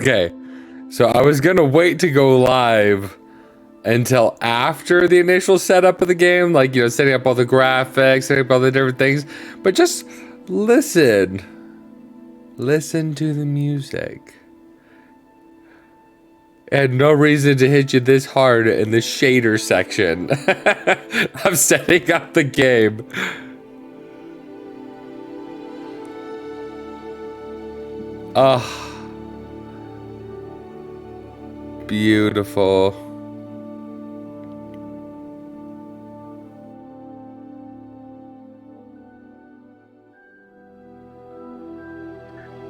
Okay, so I was gonna wait to go live until after the initial setup of the game, like, you know, setting up all the graphics, setting up all the different things, but just listen to the music. And no reason to hit you this hard in the shader section of setting up the game. Beautiful.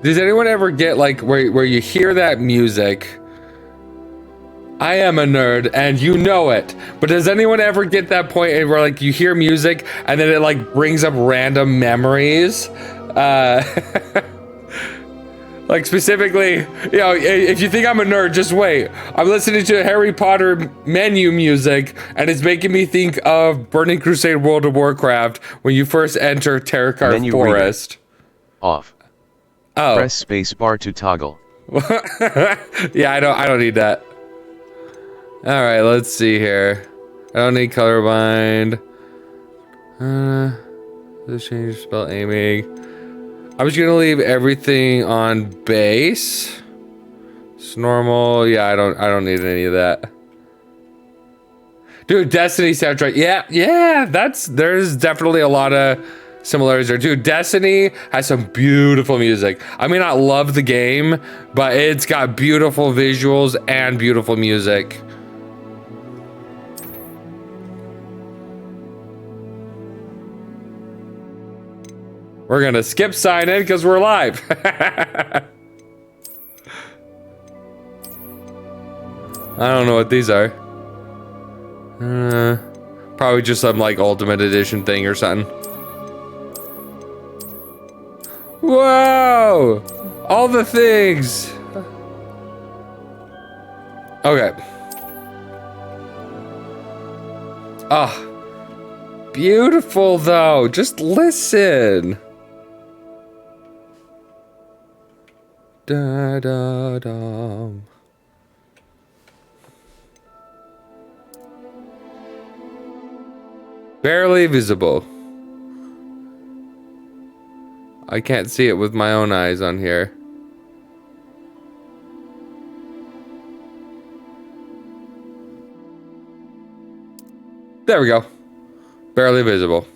Does anyone ever get like where you hear that music? I am a nerd and you know it, but does anyone ever get that point where like you hear music and then it like brings up random memories? Like specifically, you know, if you think I'm a nerd, just wait. I'm listening to Harry Potter menu music, and it's making me think of Burning Crusade World of Warcraft when you first enter Terracar Menu Forest. Off. Oh. Press space bar to toggle. Yeah, I don't need that. All right, let's see here. I don't need colorblind. Let's change spell aiming. I'm just gonna leave everything on base. It's normal. Yeah, I don't need any of that. Dude, Destiny soundtrack. Yeah, there's definitely a lot of similarities there. Dude, Destiny has some beautiful music. I may not love the game, but it's got beautiful visuals and beautiful music. We're gonna skip sign in because we're live. I don't know what these are. Probably just some like Ultimate Edition thing or something. Whoa! All the things. Okay. Oh, beautiful though. Just listen. Da da da. Barely visible. I can't see it with my own eyes on here. There we go. Barely visible.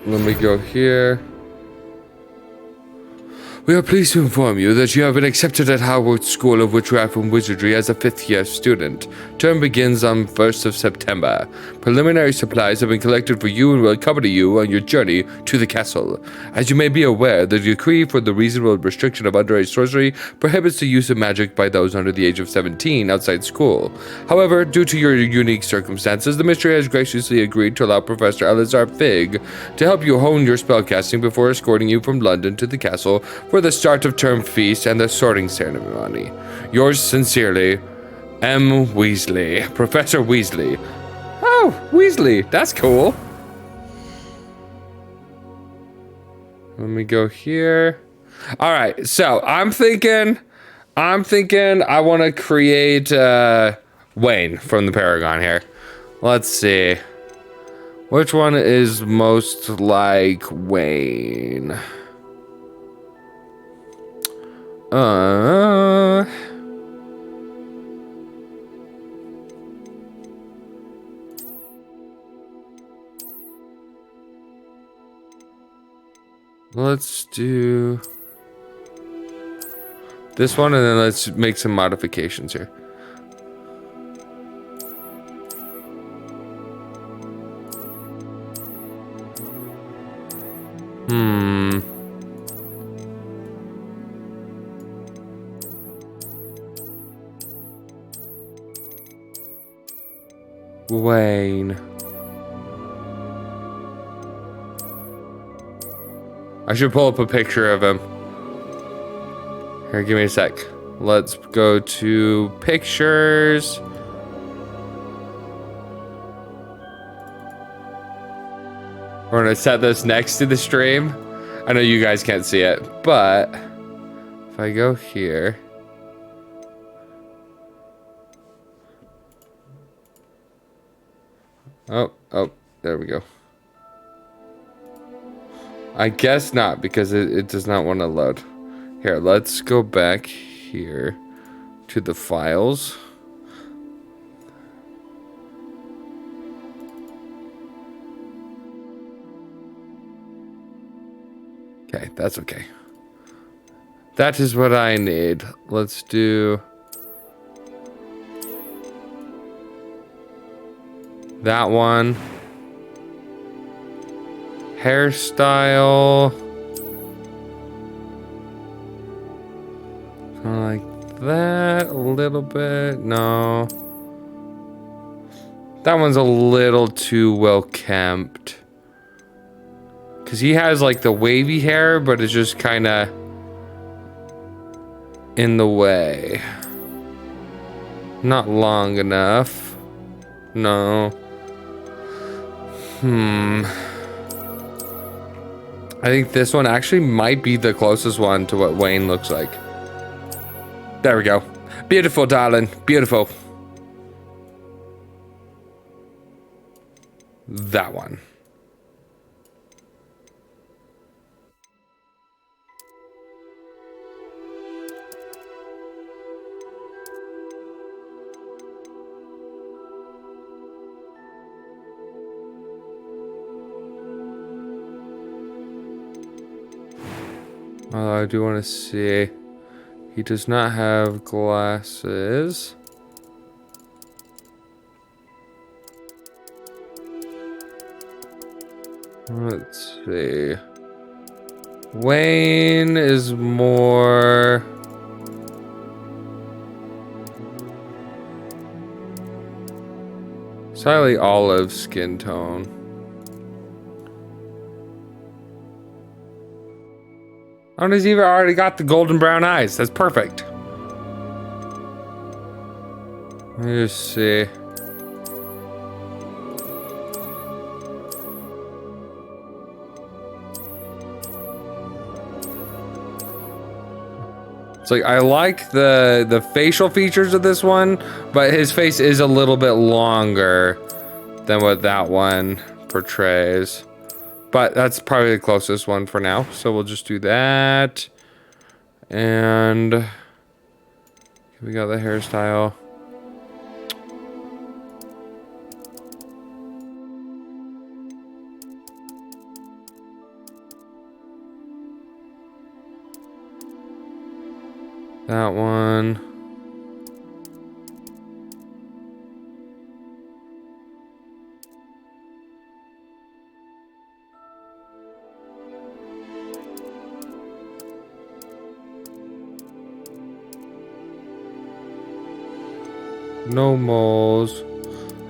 Let me go here. We are pleased to inform you that you have been accepted at Hogwarts School of Witchcraft and Wizardry as a 5th-year student. Term begins on 1st of September. Preliminary supplies have been collected for you and will accompany you on your journey to the castle. As you may be aware, the decree for the reasonable restriction of underage sorcery prohibits the use of magic by those under the age of 17 outside school. However, due to your unique circumstances, the Mystery has graciously agreed to allow Professor Elazar Fig to help you hone your spellcasting before escorting you from London to the castle for the start of term feast and the sorting ceremony. Yours sincerely, M. Weasley. Professor Weasley. Oh, Weasley. That's cool. Let me go here. All right, so I'm thinking I want to create Wayne from the Paragon here. Let's see. Which one is most like Wayne? Let's do this one and then let's make some modifications here. Wayne. I should pull up a picture of him. Here, give me a sec. Let's go to pictures. We're gonna set this next to the stream. I know you guys can't see it, but if I go here. Oh, there we go. I guess not, because it does not want to load. Here, let's go back here to the files. Okay, that's okay. That is what I need. Let's do that one. Hairstyle. Kind of like that a little bit. No. That one's a little too well kempt. Because he has like the wavy hair, but it's just kind of in the way. Not long enough. No. I think this one actually might be the closest one to what Wayne looks like. There we go. Beautiful, darling. Beautiful. That one. I do want to see. He does not have glasses. Let's see. Wayne is more... slightly olive skin tone. Oh, he's even already got the golden brown eyes. That's perfect. Let me just see. It's like, I like the facial features of this one, but his face is a little bit longer than what that one portrays. But that's probably the closest one for now. So we'll just do that. And we got the hairstyle. That one. No moles.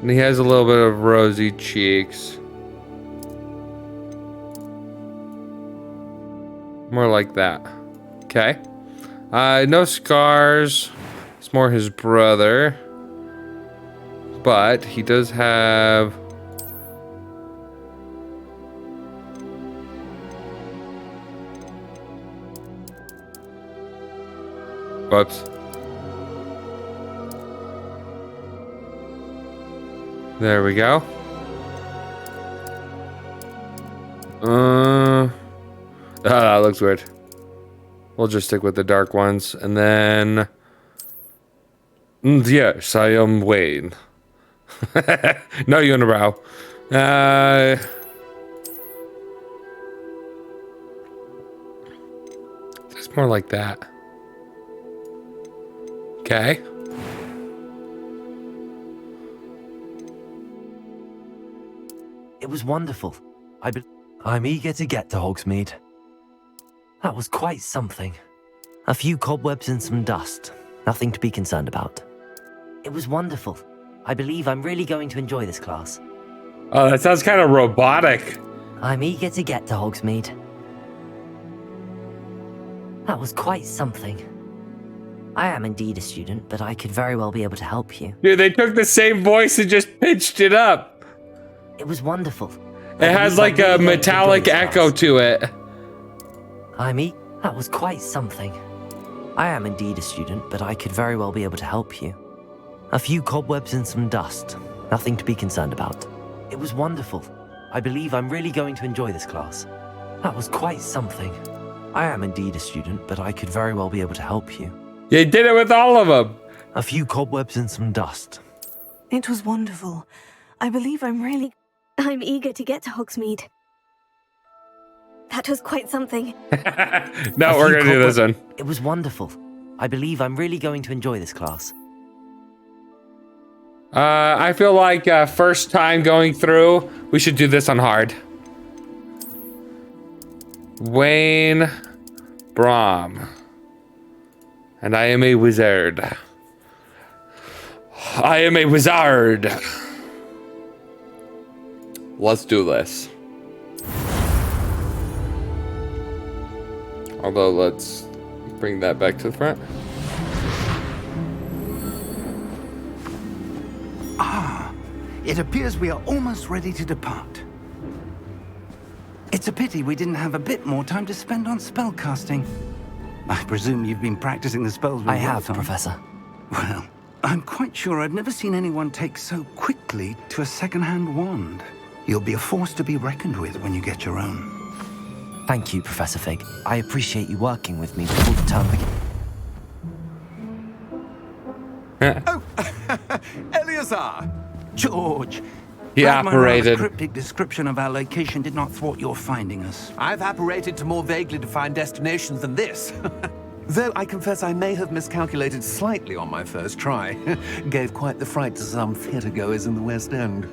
And he has a little bit of rosy cheeks. More like that. Okay. No scars. It's more his brother. But he does have... Whoops. There we go. That looks weird. We'll just stick with the dark ones. And then... yes, I am Wayne. No unibrow. It's more like that. Okay. It was wonderful. I'm eager to get to Hogsmeade. That was quite something. A few cobwebs and some dust. Nothing to be concerned about. It was wonderful. I believe I'm really going to enjoy this class. Oh, that sounds kind of robotic. I'm eager to get to Hogsmeade. That was quite something. I am indeed a student, but I could very well be able to help you. Dude, they took the same voice and just pitched it up. It was wonderful. It has like a metallic echo to it. That was quite something. I am indeed a student, but I could very well be able to help you. A few cobwebs and some dust. Nothing to be concerned about. It was wonderful. I believe I'm really going to enjoy this class. That was quite something. I am indeed a student, but I could very well be able to help you. You did it with all of them. A few cobwebs and some dust. It was wonderful. I believe I'm eager to get to Hogsmeade. That was quite something. No, we're going to do this one. It was wonderful. I believe I'm really going to enjoy this class. I feel like first time going through, we should do this on hard. Wayne Brom. And I am a wizard. I am a wizard. Let's do this. Although, let's bring that back to the front. It appears we are almost ready to depart. It's a pity we didn't have a bit more time to spend on spellcasting. I presume you've been practicing the spells we I have, worked on. Professor. Well, I'm quite sure I've never seen anyone take so quickly to a second-hand wand. You'll be a force to be reckoned with when you get your own. Thank you, Professor Fig. I appreciate you working with me before the term begins. Oh, Eleazar! George! He glad my rather operated. cryptic description of our location did not thwart your finding us. I've apparated to more vaguely defined destinations than this. Though I confess I may have miscalculated slightly on my first try. Gave quite the fright to some theatre-goers in the West End.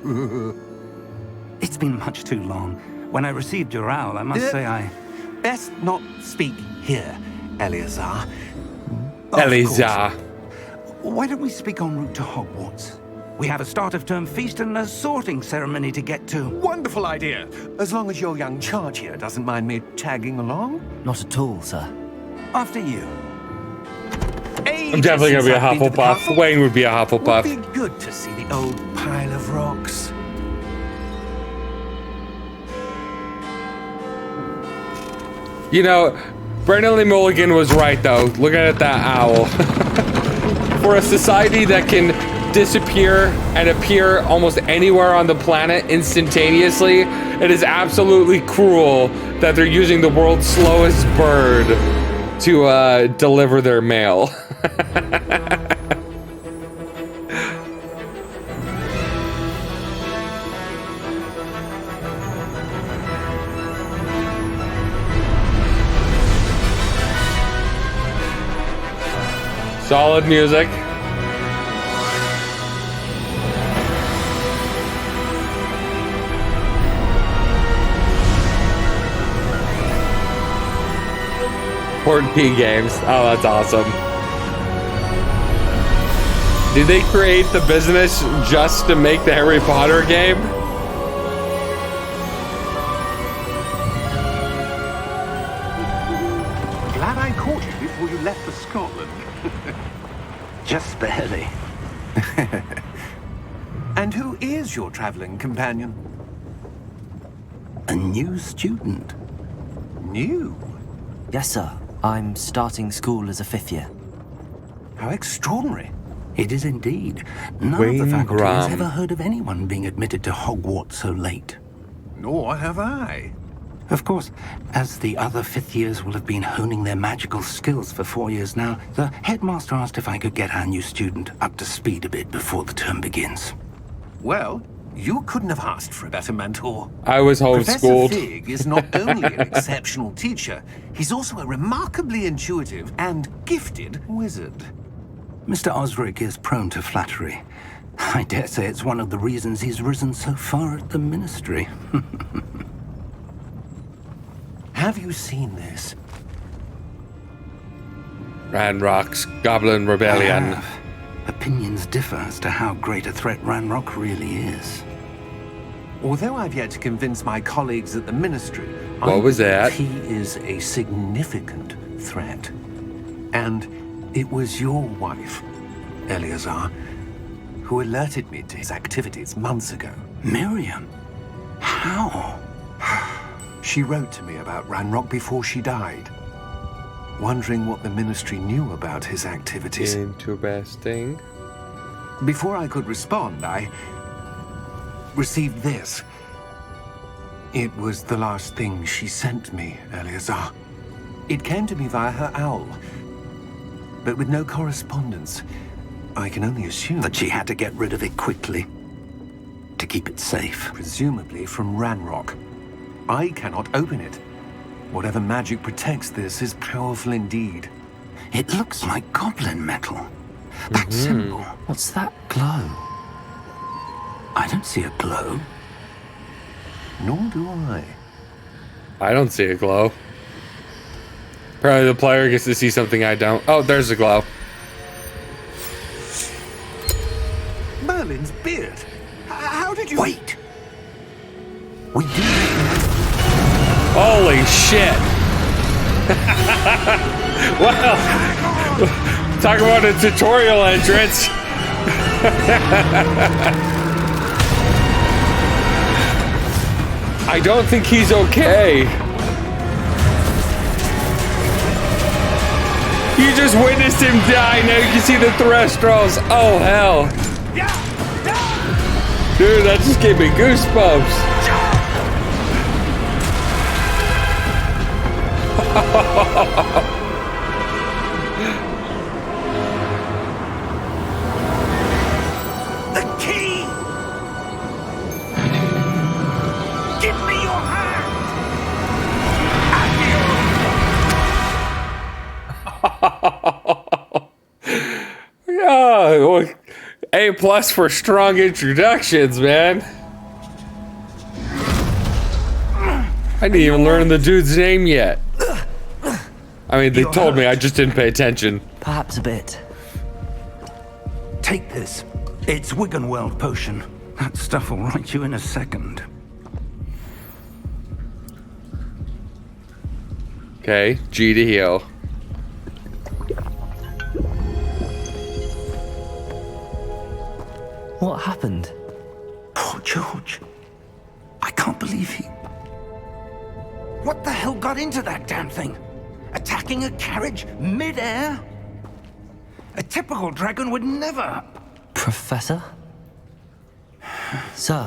It's been much too long. When I received your owl, I must say I... Best not speak here, Eleazar. Of Eliza. course. Why don't we speak en route to Hogwarts? We have a start-of-term feast and a sorting ceremony to get to. Wonderful idea! As long as your young charge here doesn't mind me tagging along. Not at all, sir. After you. I'm definitely going to be a Hufflepuff. Wayne would be a Hufflepuff. Would be good to see the old pile of rocks. You know, Brendan Lee Mulligan was right, though. Looking at that owl. For a society that can disappear and appear almost anywhere on the planet instantaneously, it is absolutely cruel that they're using the world's slowest bird to deliver their mail. Solid music. Port P Games. Oh, that's awesome. Did they create the business just to make the Harry Potter game? Glad I caught you before you left for Scotland. Just barely. And who is your traveling companion? A new student. New? Yes, sir. I'm starting school as a 5th year. How extraordinary. It is indeed. None of Wayne the faculty has Graham. ever heard of anyone being admitted to Hogwarts so late. Nor have I. Of course, as the other 5th years will have been honing their magical skills for 4 years now, the headmaster asked if I could get our new student up to speed a bit before the term begins. Well, you couldn't have asked for a better mentor. I was Professor homeschooled. Fig is not only an exceptional teacher, he's also a remarkably intuitive and gifted wizard. Mr. Osric is prone to flattery. I dare say it's one of the reasons he's risen so far at the ministry. Have you seen this? Ranrock's Goblin Rebellion. Opinions differ as to how great a threat Ranrock really is. Although I've yet to convince my colleagues at the ministry, What was that? He is a significant threat. And it was your wife, Eleazar, who alerted me to his activities months ago. Miriam? How? She wrote to me about Ranrock before she died. wondering what the Ministry knew about his activities. Interesting. Before I could respond, I received this. It was the last thing she sent me, Eleazar. It came to me via her owl, but with no correspondence. I can only assume That she had to get rid of it quickly to keep it safe. presumably from Ranrock. I cannot open it. Whatever magic protects this is powerful indeed. It looks like goblin metal. That symbol. What's that glow? I don't see a glow. Nor do I. I don't see a glow. Apparently the player gets to see something I don't. Oh, there's a glow. Merlin's beard. How did you... Wait! We do. Holy shit! Well, talk about a tutorial entrance. I don't think he's okay. You just witnessed him die. Now you can see the Threstrals. Oh hell. Dude, that just gave me goosebumps. The key! Give me your hand! Yeah, well, A+ for strong introductions, man. I didn't even learn the dude's name yet. I mean, they told me, I just didn't pay attention. Perhaps a bit. Take this. It's Wiggenweld potion. That stuff will right you in a second. Okay, G to heal. What happened? Poor George. I can't believe he... What the hell got into that damn thing? Attacking a carriage mid-air? A typical dragon would never... Professor? Sir,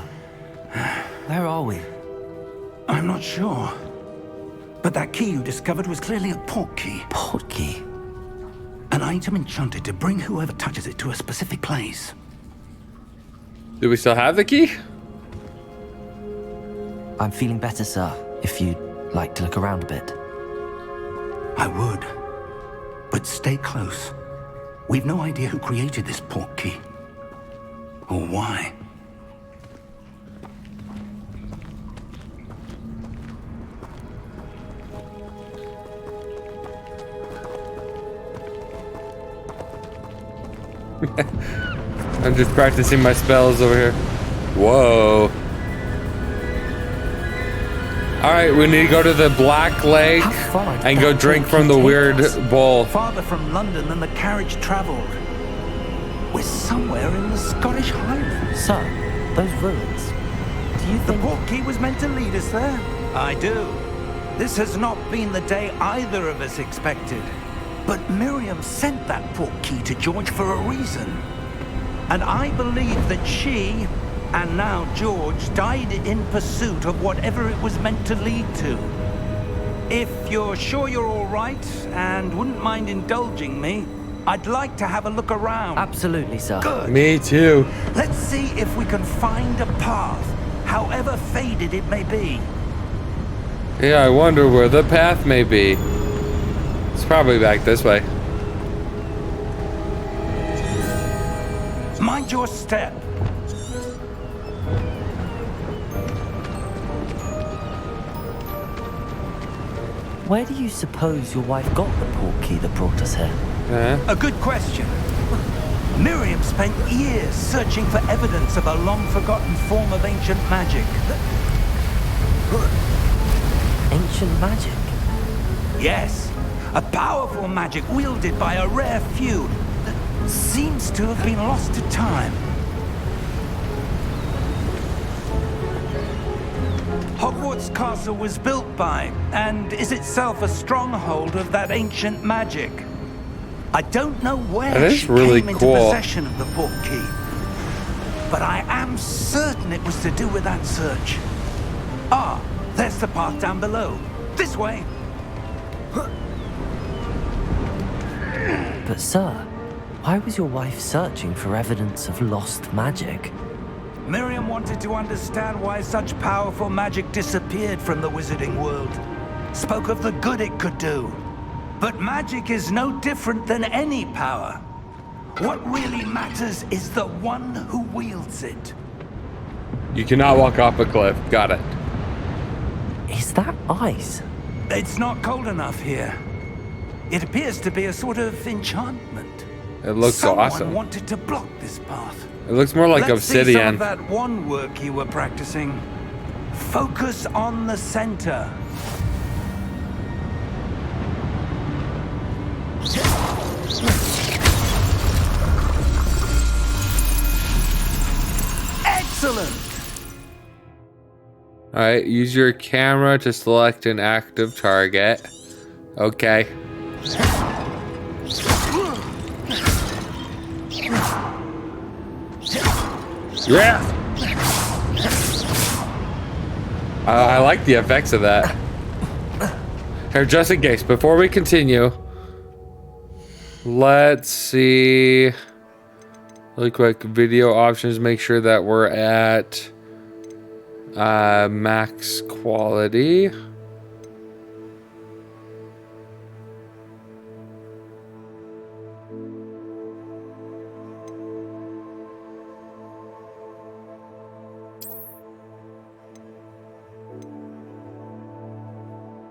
where are we? I'm not sure. But that key you discovered was clearly a port key. Port key? An item enchanted to bring whoever touches it to a specific place. Do we still have the key? I'm feeling better, sir, if you'd like to look around a bit. I would. But stay close. We've no idea who created this port key. Or why. I'm just practicing my spells over here. Whoa. Alright, we need to go to the Black Lake How far did and go that drink port from key the take weird us? bowl. Farther from London than the carriage traveled. We're somewhere in the Scottish Highlands. Sir, those ruins. Do you The think... port key was meant to lead us there? I do. This has not been the day either of us expected. But Miriam sent that port key to George for a reason. And I believe that she, and now George, died in pursuit of whatever it was meant to lead to. If you're sure you're all right and wouldn't mind indulging me, I'd like to have a look around. Absolutely, sir. Good. Me too. Let's see if we can find a path, however faded it may be. Yeah, I wonder where the path may be. It's probably back this way. Mind your step. Where do you suppose your wife got the port key that brought us here? A good question. Miriam spent years searching for evidence of a long-forgotten form of ancient magic. Ancient magic? Yes, a powerful magic wielded by a rare few that seems to have been lost to time. Hogwarts Castle was built by, and is itself a stronghold of that ancient magic. I don't know where That is she really came cool. into possession of the portkey, but I am certain it was to do with that search. Ah, there's the path down below. This way. But sir, why was your wife searching for evidence of lost magic? Miriam wanted to understand why such powerful magic disappeared from the wizarding world. Spoke of the good it could do. But magic is no different than any power. What really matters is the one who wields it. You cannot walk off a cliff. Got it. Is that ice? It's not cold enough here. It appears to be a sort of enchantment. It looks Someone awesome. wanted to block this path. It looks more like Let's see some obsidian. of that one work you were practicing. Focus on the center. Excellent! Alright, use your camera to select an active target. Okay. Yeah! I like the effects of that. Here, just in case, before we continue, let's see. Really quick, video options, make sure that we're at max quality.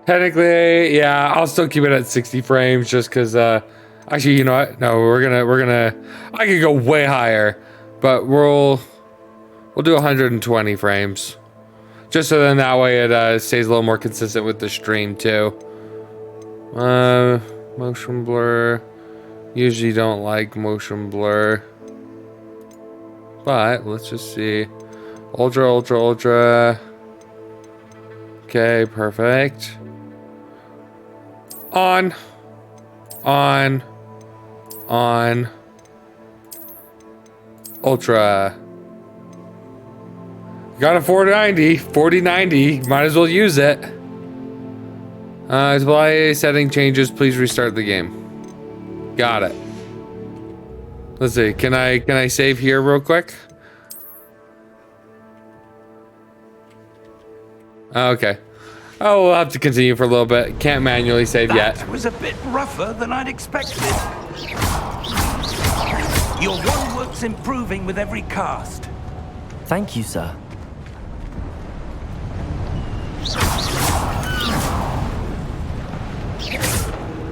Technically, yeah, I'll still keep it at 60 frames just because, actually, you know what? No, I could go way higher, but we'll do 120 frames. Just so then that way it stays a little more consistent with the stream too. Motion blur. Usually don't like motion blur. But let's just see. Ultra, ultra, ultra. Okay, perfect. On. Ultra. Got a 4090, might as well use it. Display setting changes, please restart the game. Got it. Let's see, can I save here real quick? Okay. Oh, we'll have to continue for a little bit. Can't manually save yet. That was a bit rougher than I'd expected. Your one work's improving with every cast. Thank you, sir.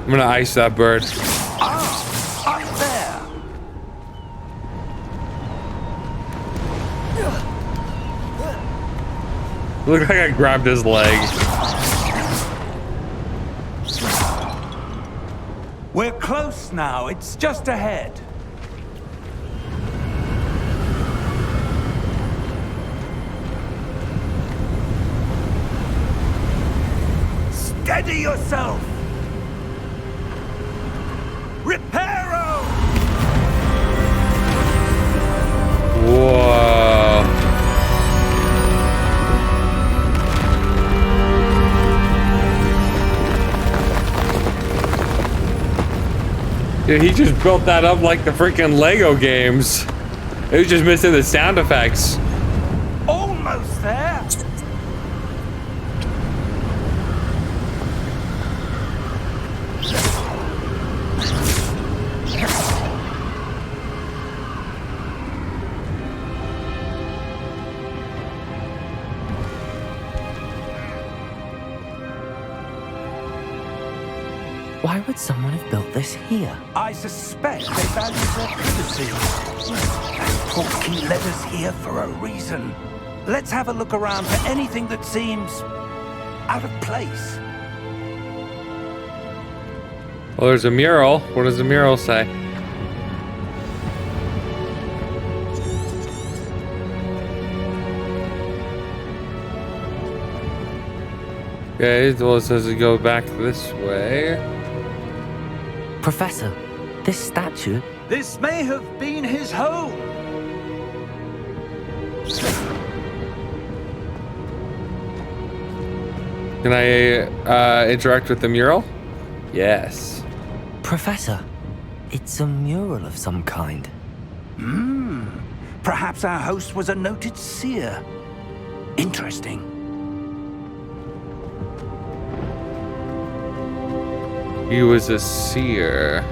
I'm gonna ice that bird. Ah, up there. Looked like I grabbed his leg. We're close now. It's just ahead. Steady yourself. Reparo! Whoa. Dude, he just built that up like the freaking Lego games. It was just missing the sound effects. Almost there. Why would someone have built this here? I suspect they value their privacy. That portkey led us here for a reason. Let's have a look around for anything that seems out of place. Well, there's a mural. What does the mural say? Okay, well, it says to go back this way. Professor, this statue... This may have been his home. Can I interact with the mural? Yes. Professor, it's a mural of some kind. Perhaps our host was a noted seer. Interesting. He was a seer.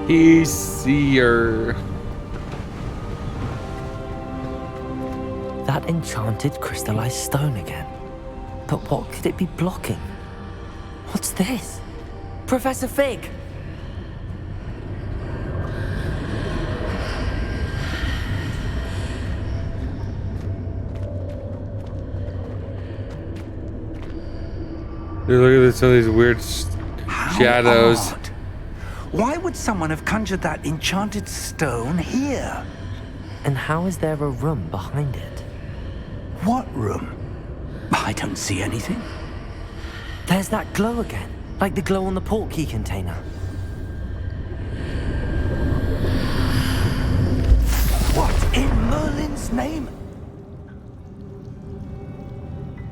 He's seer. That enchanted crystallized stone again. But what could it be blocking? What's this? Professor Fig! Dude, look at this, some of these weird shadows. Odd. Why would someone have conjured that enchanted stone here? And how is there a room behind it? What room? I don't see anything. There's that glow again, like the glow on the portkey container. What in Merlin's name?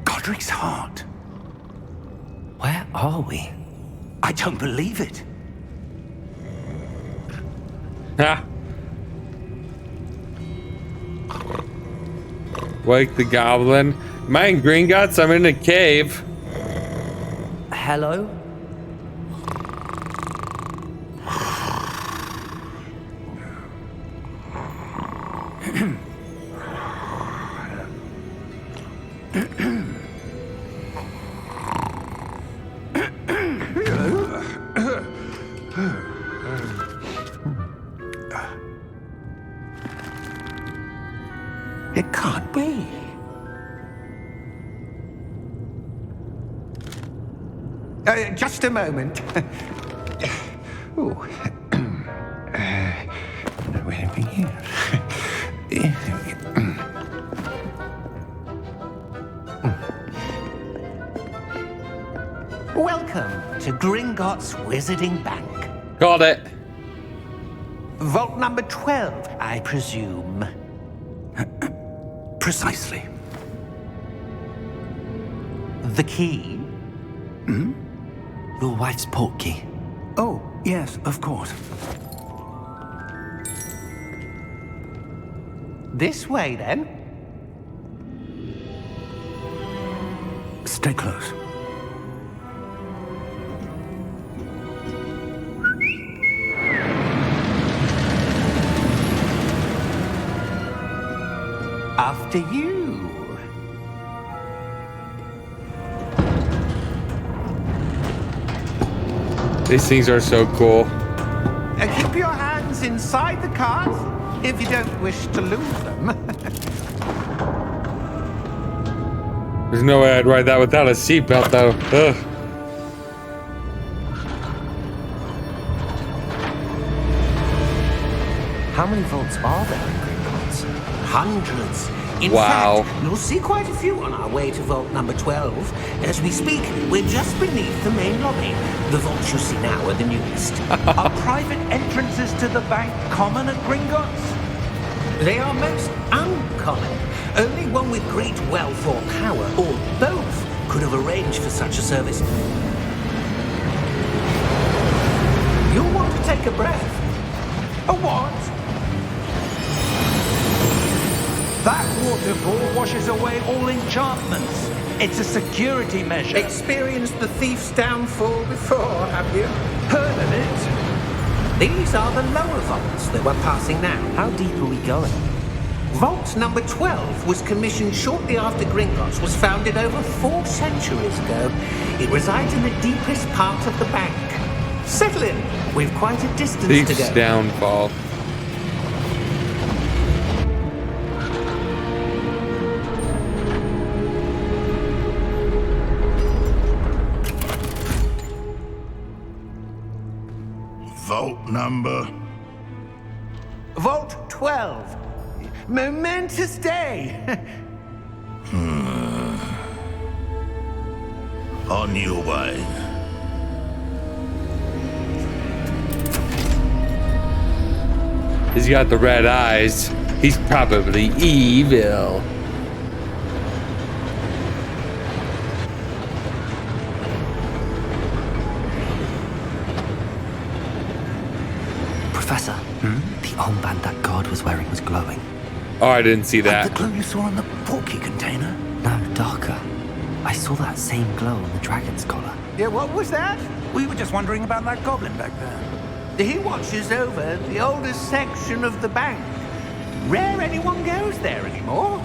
Godric's heart. Where are we? I don't believe it. Ha! Wake the goblin. Am I in Gringotts? I'm in a cave. Hello? It can't be. Just a moment. Oh. Wait a minute. Welcome to Gringotts Wizarding Bank. Got it. Vault number 12, I presume. Precisely. The key? Your wife's portkey. Oh, yes, of course. This way, then. Stay close. After you. These things are so cool. Keep your hands inside the cart if you don't wish to lose them. There's no way I'd ride that without a seatbelt, though. Ugh. How many vaults are there in Gringotts? Hundreds. In Wow. fact, you'll see quite a few on our way to vault number 12. As we speak, we're just beneath the main lobby. The vaults you see now are the newest. Are private entrances to the bank common at Gringotts? They are most uncommon. Only one with great wealth or power, or both, could have arranged for such a service. You'll want to take a breath. A what? That waterfall washes away all enchantments. It's a security measure. Experienced the thief's downfall before, have you? Heard of it? These are the lower vaults that we're passing now. How deep are we going? Vault number 12 was commissioned shortly after Gringotts was founded over 4 centuries ago. It resides in the deepest part of the bank. Settle in. We've quite a distance to Thief's go. downfall. Vault number. Vault 12. Momentous day. On your way. He's got the red eyes. He's probably evil. Professor, the armband that guard was wearing was glowing. Oh, I didn't see Like that. the glow you saw on the porky container? No, darker. I saw that same glow on the dragon's collar. Yeah, what was that? We were just wondering about that goblin back there. He watches over the oldest section of the bank. Rare anyone goes there anymore.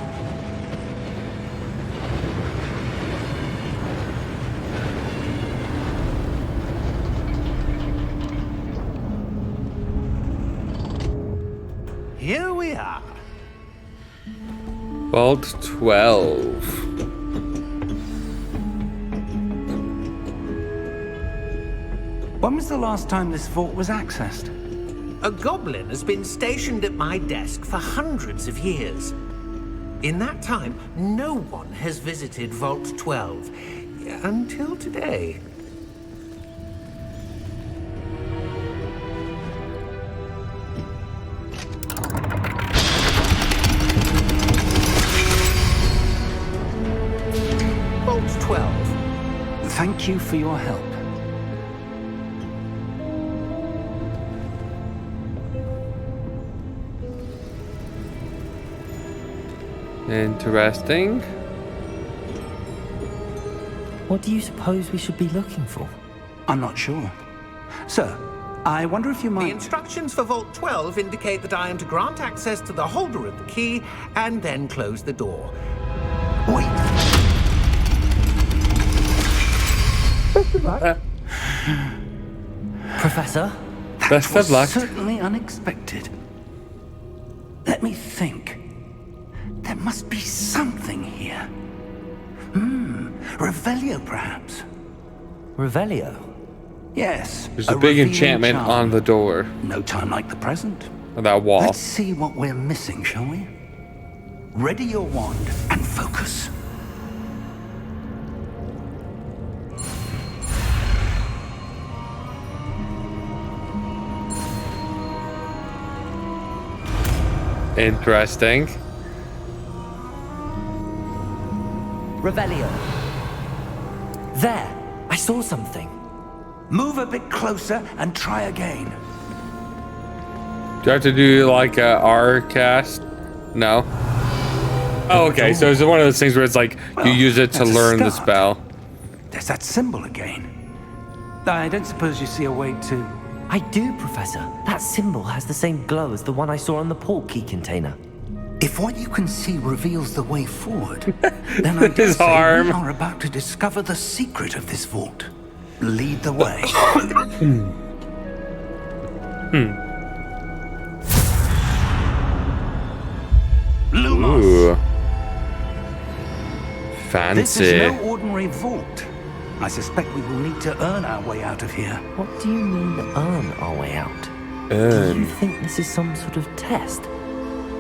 Here we are. Vault 12. When was the last time this vault was accessed? A goblin has been stationed at my desk for hundreds of years. In that time, no one has visited Vault 12 until today. Vault 12. Thank you for your help. Interesting. What do you suppose we should be looking for? I'm not sure. Sir, I wonder if you The might... instructions for Vault 12 indicate that I am to grant access to the holder of the key and then close the door. Wait. Professor? That Best was of luck. certainly unexpected. Let me think. There must be something here. Revelio, perhaps. Revelio? Yes. There's a big revealing enchantment charm. on the door. No time like the present. On that wall. Let's see what we're missing, shall we? Ready your wand and focus. Interesting. Revelio. There! I saw something. Move a bit closer and try again. Do I have to do like a R cast? No. Oh, okay. So it's one of those things where it's like you use it to that's a learn the start. spell. There's that symbol again. I don't suppose you see a way to... I do, Professor. That symbol has the same glow as the one I saw on the port key container. If what you can see reveals the way forward, then I dare His say arm. we are about to discover the secret of this vault. Lead the way. Lumos. Ooh. This Fancy. is no ordinary vault. I suspect we will need to earn our way out of here. What do you mean, earn our way out? Do you think this is some sort of test?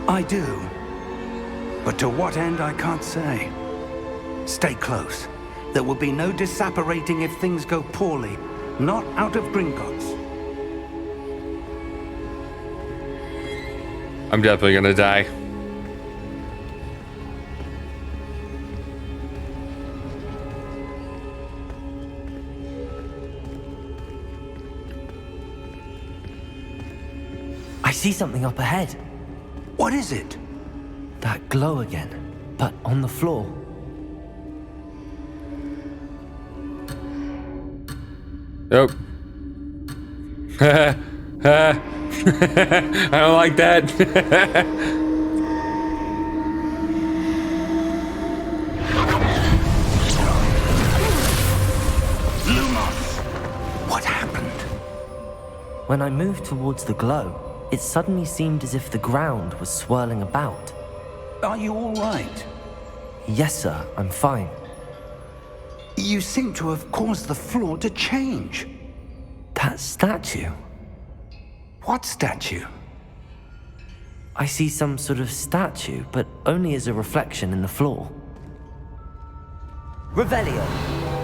I do. But to what end, I can't say. Stay close. There will be no disapparating if things go poorly. Not out of Gringotts. I'm definitely gonna die. I see something up ahead. What is it? That glow again, but on the floor. Nope. I don't like that. Lumos! What happened? When I moved towards the glow, it suddenly seemed as if the ground was swirling about. Are you all right? Yes, sir, I'm fine. You seem to have caused the floor to change. That statue? What statue? I see some sort of statue, but only as a reflection in the floor. Revelio!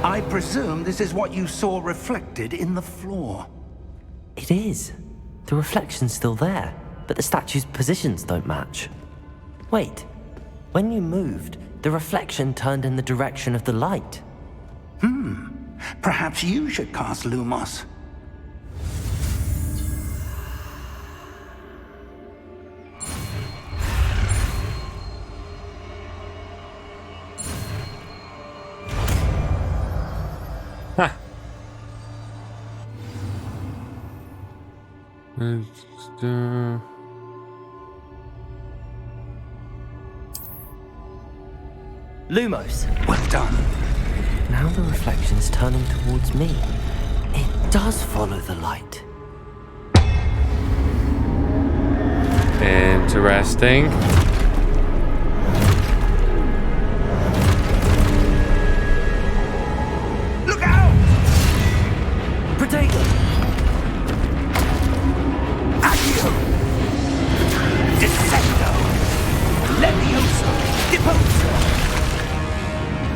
I presume this is what you saw reflected in the floor. It is. The reflection's still there, but the statue's positions don't match. Wait, when you moved, the reflection turned in the direction of the light. Perhaps you should cast Lumos. Huh. Lumos. Well done. Now the reflection's turning towards me. It does follow the light. Interesting. Look out! Protego! Accio! Dissecto! Levioso! Deposo!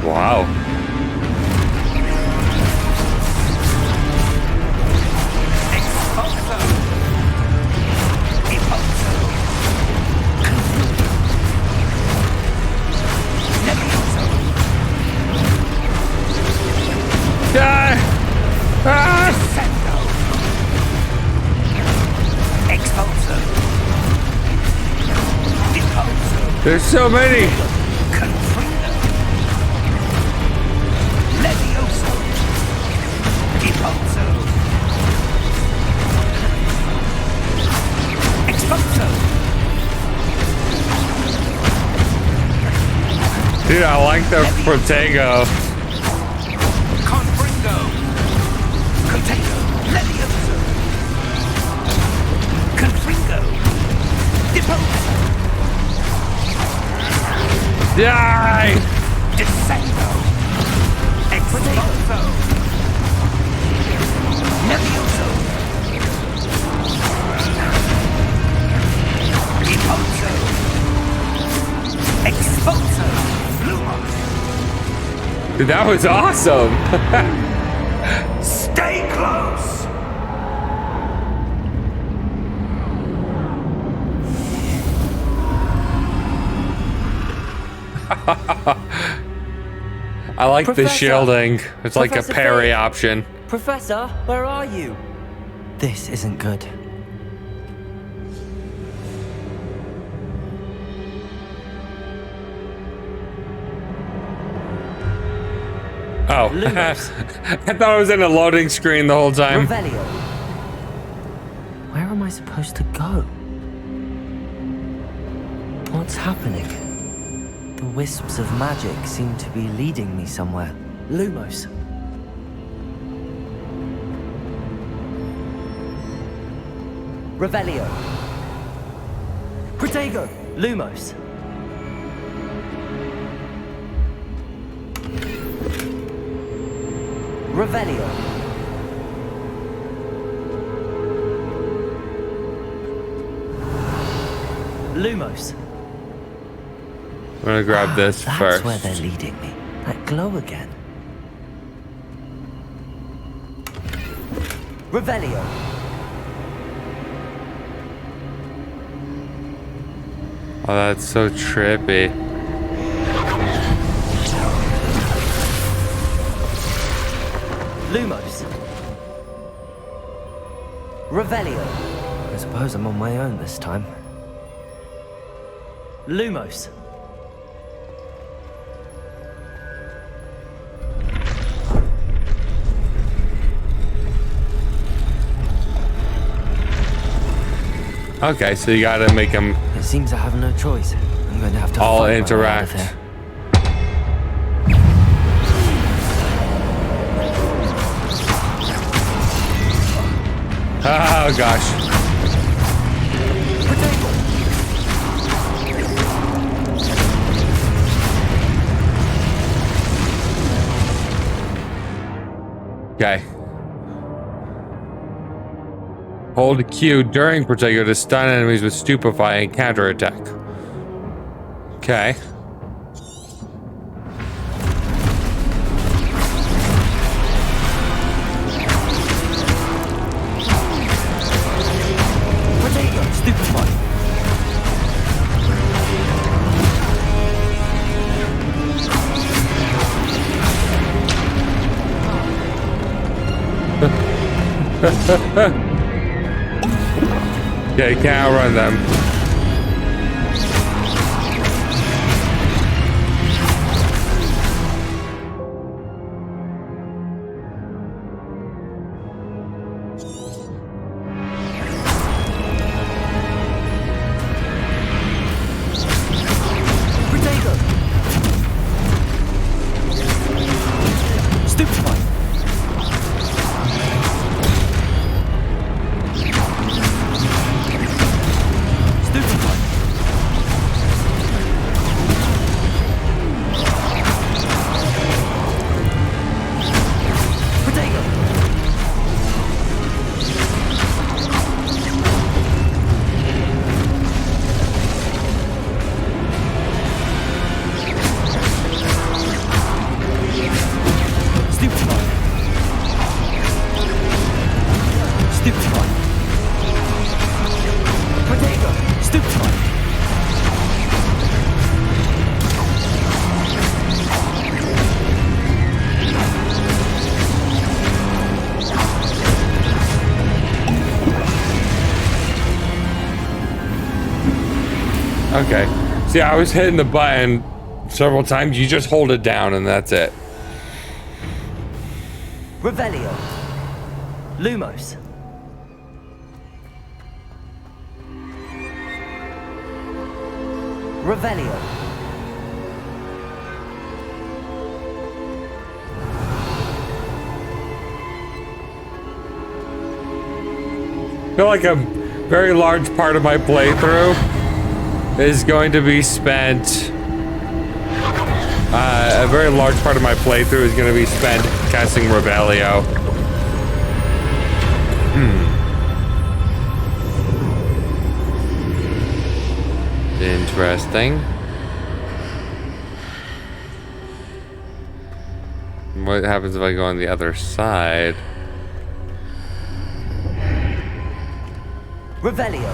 Wow. Expulso! Deposo! Levioso! Die! Ah! Dissecto! Expulso! Deposo! There's so many. Confringo! Levioso! Deposo! Expulso! Dude, I like the Protego. Confringo! Protego! Levioso! Confringo! Deposo! Die! Dissecto! Expulso! Levioso! Deposo! Expulso! Lumos! Dude, that was awesome. Stay close! I like the Professor! shielding. It's like a Professor parry Fig! option. Professor, where are you? This isn't good. Oh, Lumos. I thought I was in a loading screen the whole time. Revelio. Where am I supposed to go? What's happening? The wisps of magic seem to be leading me somewhere. Lumos. Revelio. Protego. Lumos. Revelio. Lumos. I'm gonna grab this That's first. where they're leading me. That glow again. Revelio. Oh, that's so trippy. Lumos. Revelio. I suppose I'm on my own this time. Lumos. Okay, so you gotta make them It seems I have no choice. I'm going to have to all fight my way out of interact. here. Oh gosh. Okay. Hold Q during Protego to stun enemies with Stupefy and counterattack. Okay. Yeah, you can't outrun them. Okay. See, I was hitting the button several times. You just hold it down and that's it. Revelio. Lumos. Revelio. I feel like a very large part of my playthrough is going to be spent. A very large part of my playthrough is going to be spent casting Revelio. Interesting. What happens if I go on the other side? Revelio.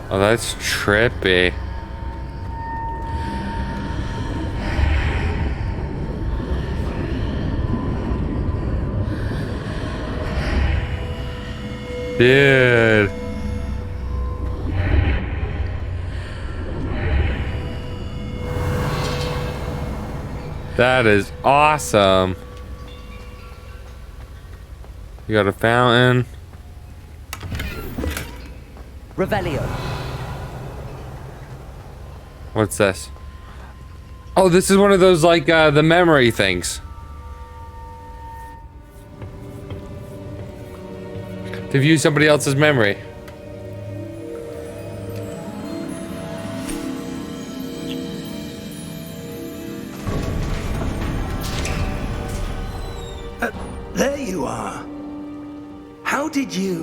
Oh, that's trippy. Dude. That is awesome. You got a fountain. Revelio. What's this? Oh, this is one of those, like, the memory things. To view somebody else's memory. There you are. How did you...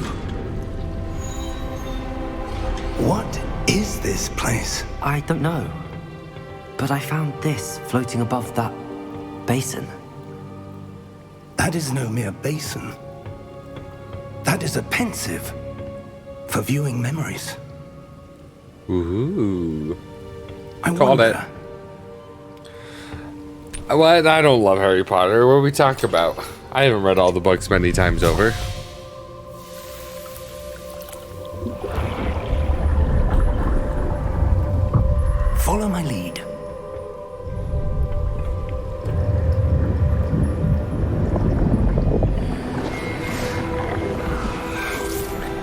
What is this place? I don't know. But I found this floating above that basin. That is no mere basin. That is a pensive for viewing memories. Ooh. I called it. What? I don't love Harry Potter. What are we talking about? I haven't read all the books many times over. Follow my lead.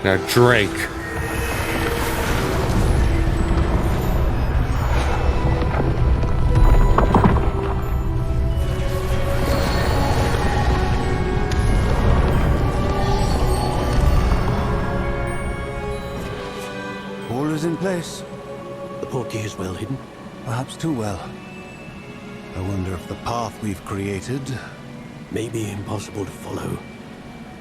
Now drink. All is in place. The portkey is well hidden. Perhaps too well. I wonder if the path we've created may be impossible to follow.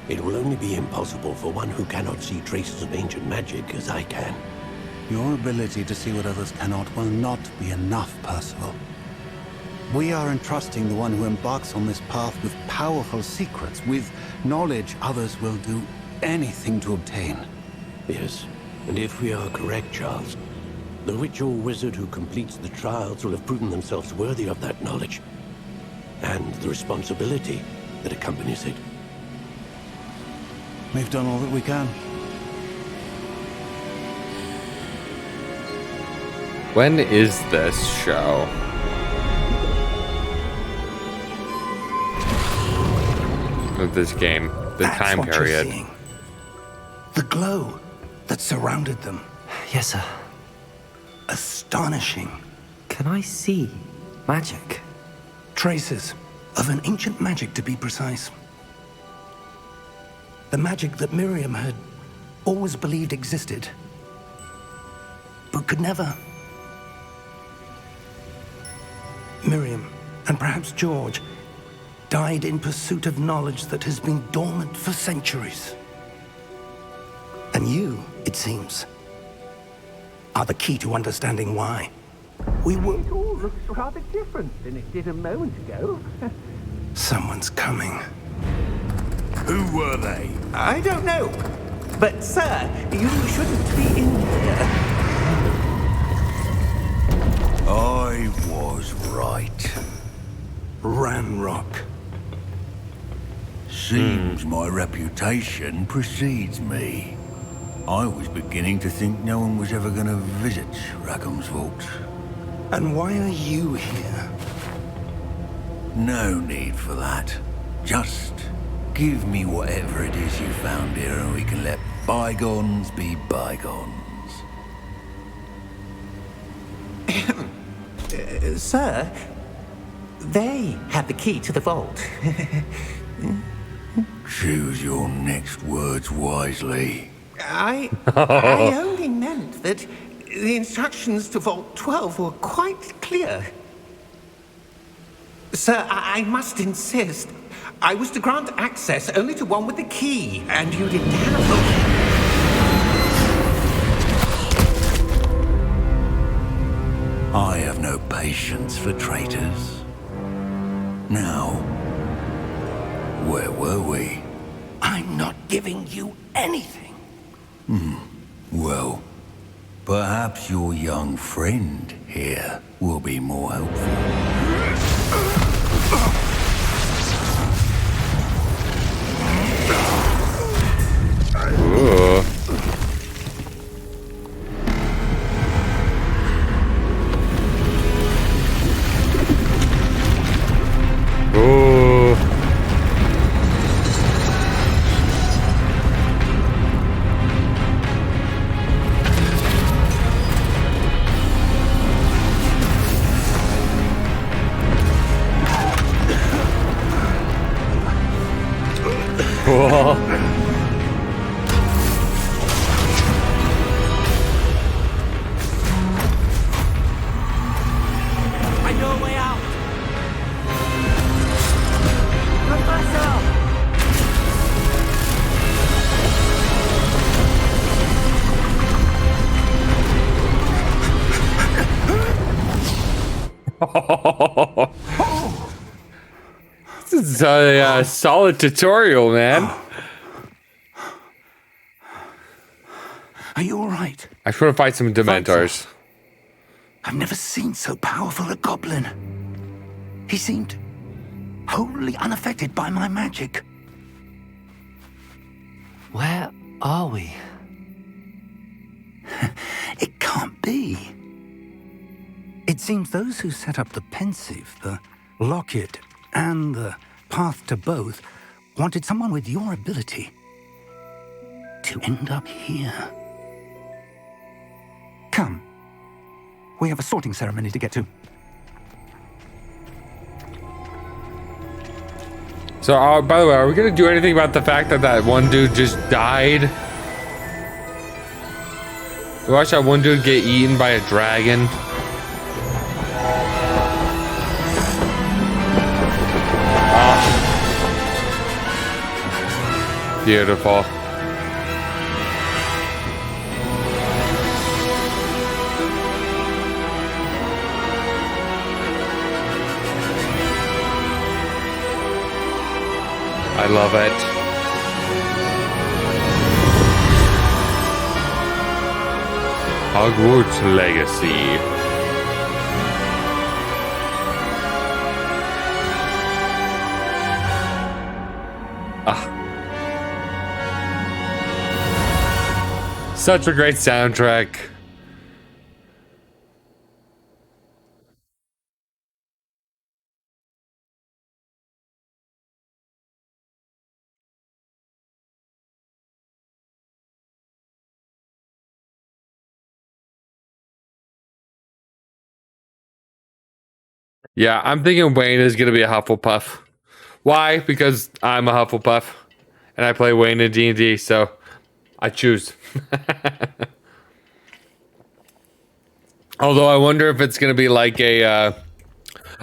It will only be impossible for one who cannot see traces of ancient magic as I can. Your ability to see what others cannot will not be enough, Percival. We are entrusting the one who embarks on this path with powerful secrets, with knowledge others will do anything to obtain. Yes, and if we are correct, Charles, the witch or wizard who completes the trials will have proven themselves worthy of that knowledge, and the responsibility that accompanies it. We've done all that we can. When is this show? Of this game, the That's time what you're period. seeing. The glow that surrounded them. Yes, sir. Astonishing. Can I see magic? Traces of an ancient magic, to be precise. The magic that Miriam had always believed existed, but could never. Miriam, and perhaps George, died in pursuit of knowledge that has been dormant for centuries. And you, it seems, are the key to understanding why. We were... It all looks rather different than it did a moment ago. Someone's coming. Who were they? I don't know. But, sir, you shouldn't be in here. I was right. Ranrock. Seems my reputation precedes me. I was beginning to think no one was ever going to visit Rackham's vault. And why are you here? No need for that. Just give me whatever it is you found here and we can let bygones be bygones. Sir, they have the key to the vault. Choose your next words wisely. I only meant that the instructions to Vault 12 were quite clear. Sir, I must insist. I was to grant access only to one with the key, and you didn't have them. I have no patience for traitors. Now, where were we? I'm not giving you anything. Well, perhaps your young friend here will be more helpful. Ooh. Ooh. Whoa. I know a way out. Professor! This is a solid tutorial, man. Are you all right? I just want to fight some Dementors. I've never seen so powerful a goblin. He seemed wholly unaffected by my magic. Where are we? It can't be. It seems those who set up the pensive, the locket, and the path to both wanted someone with your ability to end up here. Come. We have a sorting ceremony to get to. So, by the way, are we gonna do anything about the fact that that one dude just died? We watched that one dude get eaten by a dragon. Ah. Beautiful. I love it. Hogwarts Legacy. Such a great soundtrack. Yeah, I'm thinking Wayne is gonna be a Hufflepuff. Why? Because I'm a Hufflepuff, and I play Wayne in D&D, so I choose. Although I wonder if it's gonna be like a,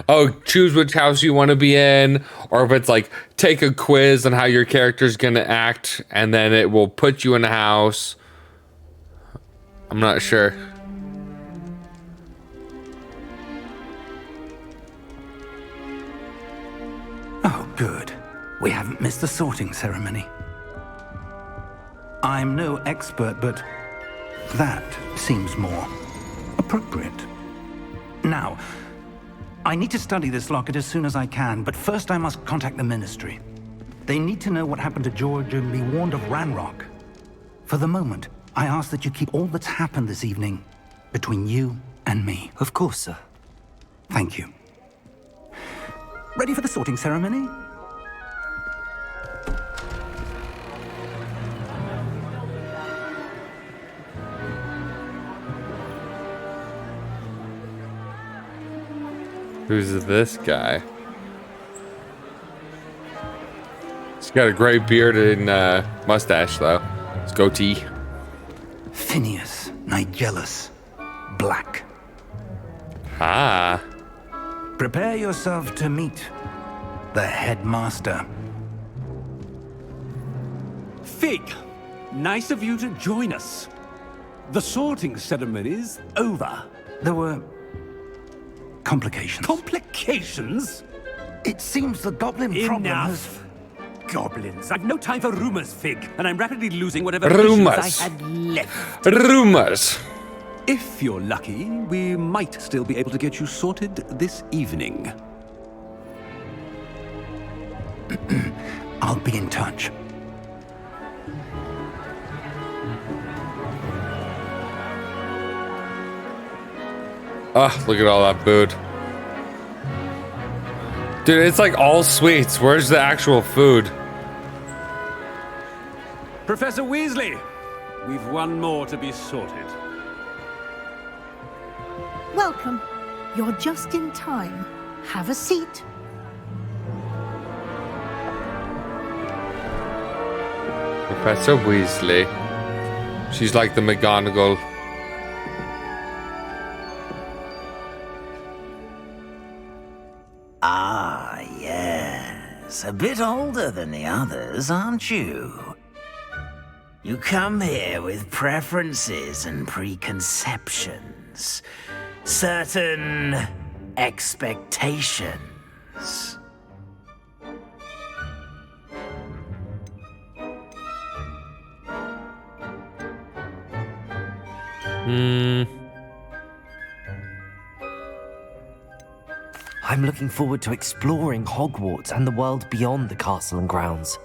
oh, choose which house you want to be in, or if it's like take a quiz on how your character's gonna act, and then it will put you in a house. I'm not sure. Oh, good. We haven't missed the sorting ceremony. I'm no expert, but that seems more appropriate. Now, I need to study this locket as soon as I can, but first I must contact the Ministry. They need to know what happened to George and be warned of Ranrock. For the moment, I ask that you keep all that's happened this evening between you and me. Of course, sir. Thank you. Ready for the sorting ceremony? Who's this guy? He's got a great beard and mustache, though. His goatee. Phineas Nigellus Black. Ah. Prepare yourself to meet the headmaster. Fig, nice of you to join us. The sorting ceremony's over. There were complications. Complications? It seems the goblin problem has... Enough. Goblins. I've no time for rumors, Fig, and I'm rapidly losing whatever Rumors. visions I had left. Rumors. If you're lucky, we might still be able to get you sorted this evening. I'll be in touch. Oh, look at all that food. Dude, it's like all sweets. Where's the actual food? Professor Weasley, we've one more to be sorted. Welcome. You're just in time. Have a seat. Professor Weasley. She's like the McGonagall. Ah, yes. A bit older than the others, aren't you? You come here with preferences and preconceptions. Certain expectations. I'm looking forward to exploring Hogwarts and the world beyond the castle and grounds.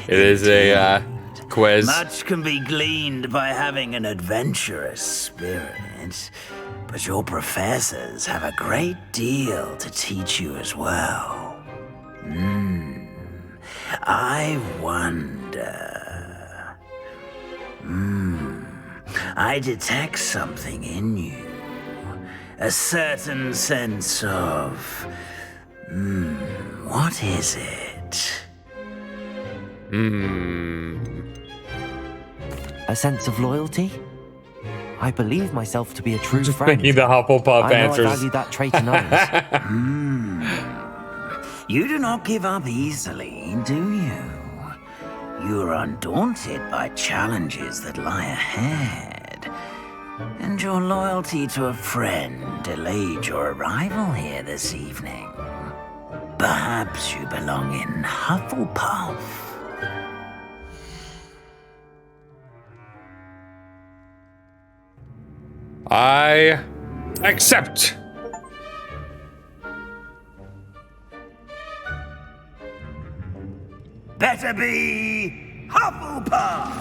It is a quiz. Much can be gleaned by having an adventurous spirit, but your professors have a great deal to teach you as well. I wonder. I detect something in you. A certain sense of... what is it? A sense of loyalty? I believe myself to be a true friend. Thinking the Hufflepuff answers. I value that trait in others. You do not give up easily, do you? You are undaunted by challenges that lie ahead. And your loyalty to a friend delayed your arrival here this evening. Perhaps you belong in Hufflepuff. I accept. Better be Hufflepuff!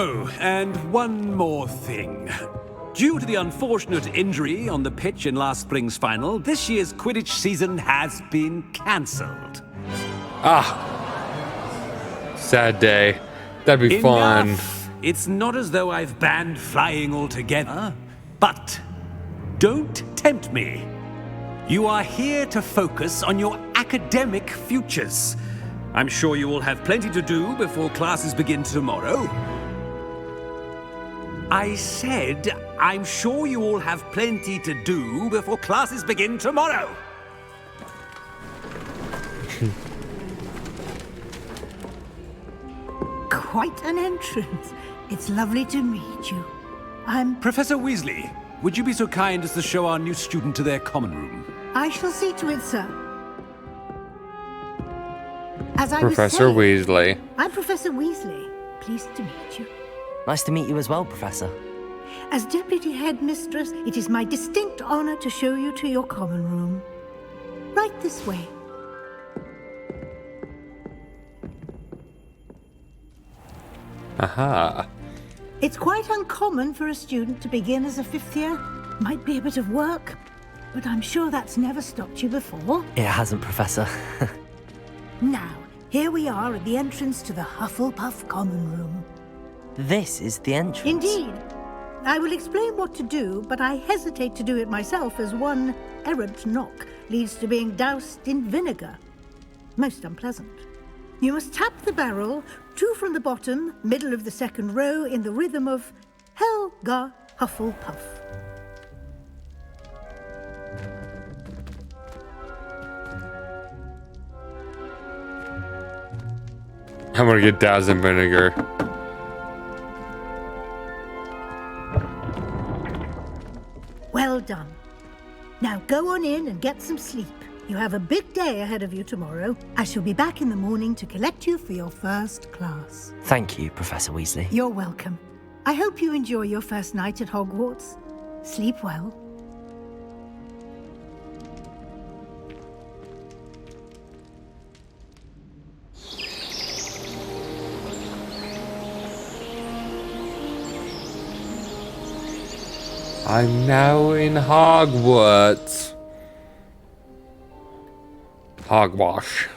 Oh, and one more thing. Due to the unfortunate injury on the pitch in last spring's final, this year's Quidditch season has been cancelled. Ah. Sad day. That'd be fun. Enough. It's not as though I've banned flying altogether, but don't tempt me. You are here to focus on your academic futures. I'm sure you will have plenty to do before classes begin tomorrow. I said, I'm sure you all have plenty to do before classes begin tomorrow. Quite an entrance. It's lovely to meet you. I'm... Professor Weasley, would you be so kind as to show our new student to their common room? I shall see to it, sir. As I Professor was saying, Weasley. I'm Professor Weasley. Pleased to meet you. Nice to meet you as well, Professor. As Deputy Headmistress, it is my distinct honor to show you to your common room. Right this way. Aha. It's quite uncommon for a student to begin as a fifth year. Might be a bit of work, but I'm sure that's never stopped you before. It hasn't, Professor. Now, here we are at the entrance to the Hufflepuff Common Room. This is the entrance. Indeed. I will explain what to do, but I hesitate to do it myself as one errant knock leads to being doused in vinegar. Most unpleasant. You must tap the barrel, 2 from the bottom, middle of the second row, in the rhythm of Helga Hufflepuff. I'm gonna get doused in vinegar. Well done. Now go on in and get some sleep. You have a big day ahead of you tomorrow. I shall be back in the morning to collect you for your first class. Thank you, Professor Weasley. You're welcome. I hope you enjoy your first night at Hogwarts. Sleep well. I'm now in Hogwarts. Hogwash.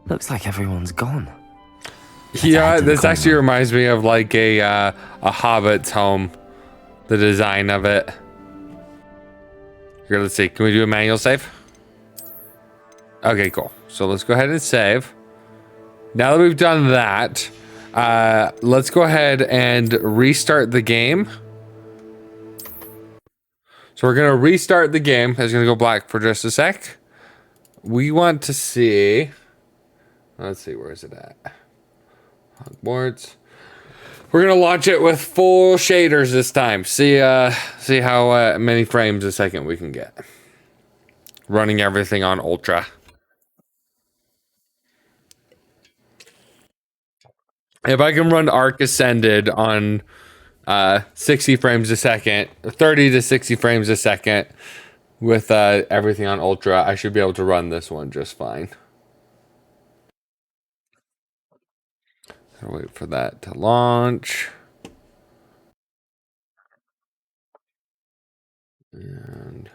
Looks like everyone's gone. Yeah, this actually reminds me of like a Hobbit's home. The design of it. Here, let's see. Can we do a manual save? Okay, cool. So let's go ahead and save. Now that we've done that, let's go ahead and restart the game. So we're going to restart the game. It's going to go black for just a sec. We want to see... Let's see, where is it at? Hogwarts. We're going to launch it with full shaders this time. See how many frames a second we can get. Running everything on Ultra. If I can run Arc Ascended on 60 frames a second, 30 to 60 frames a second with everything on Ultra, I should be able to run this one just fine. I'll wait for that to launch. And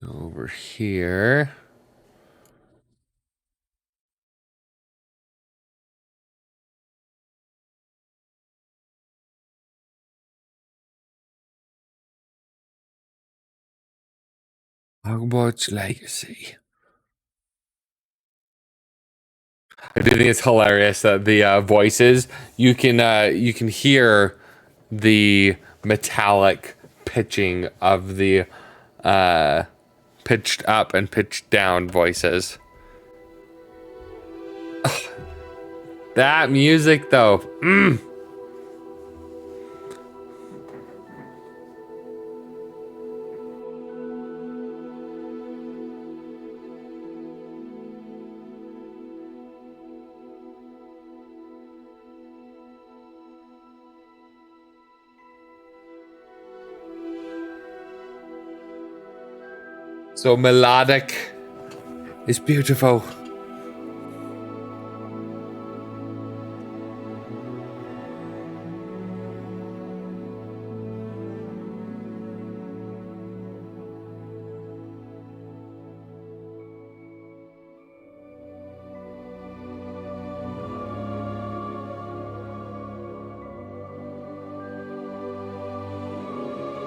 over here. Hogwarts Legacy. I do think it's hilarious that the voices you can hear the metallic pitching of the pitched up and pitched down voices. Ugh. That music though. So melodic It's beautiful.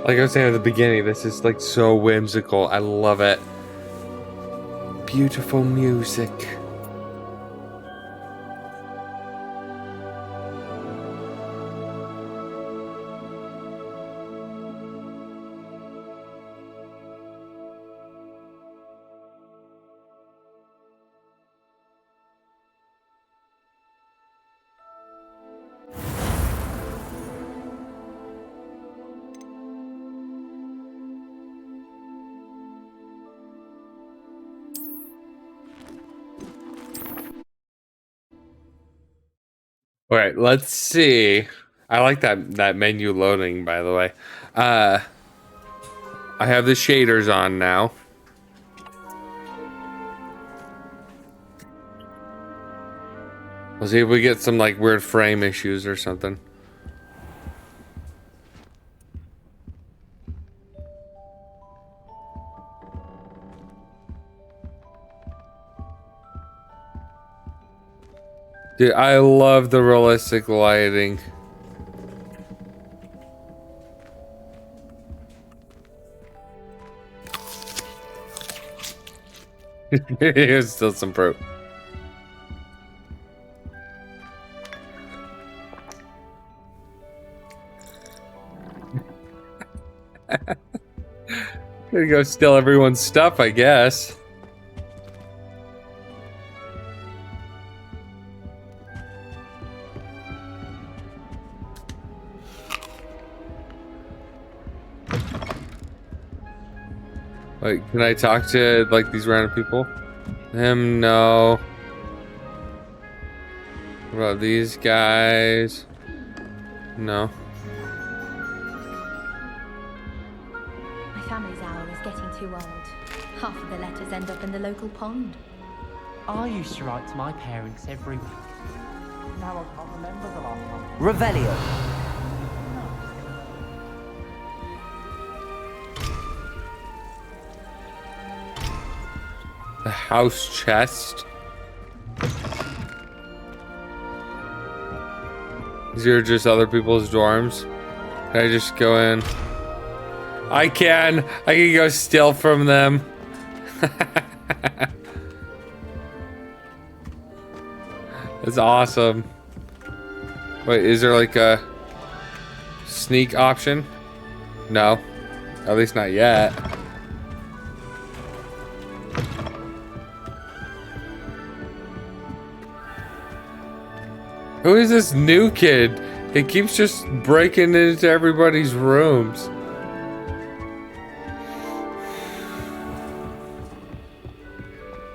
Like I was saying at the beginning, this is like so whimsical. I love it. Beautiful music. All right, let's see. I like that menu loading, by the way. I have the shaders on now. We'll see if we get some like weird frame issues or something. Dude, I love the realistic lighting. Here's still some proof. Gonna go steal everyone's stuff, I guess. Wait, can I talk to like these random people? Him, no. What about these guys? No. My family's owl is getting too old. Half of the letters end up in the local pond. I used to write to my parents every week. Now I can't remember the last time. Revelio. The house chest. These are just other people's dorms. Can I just go in? I can go steal from them. That's awesome. Wait, is there like a sneak option? No, at least not yet. Who is this new kid? He keeps just breaking into everybody's rooms.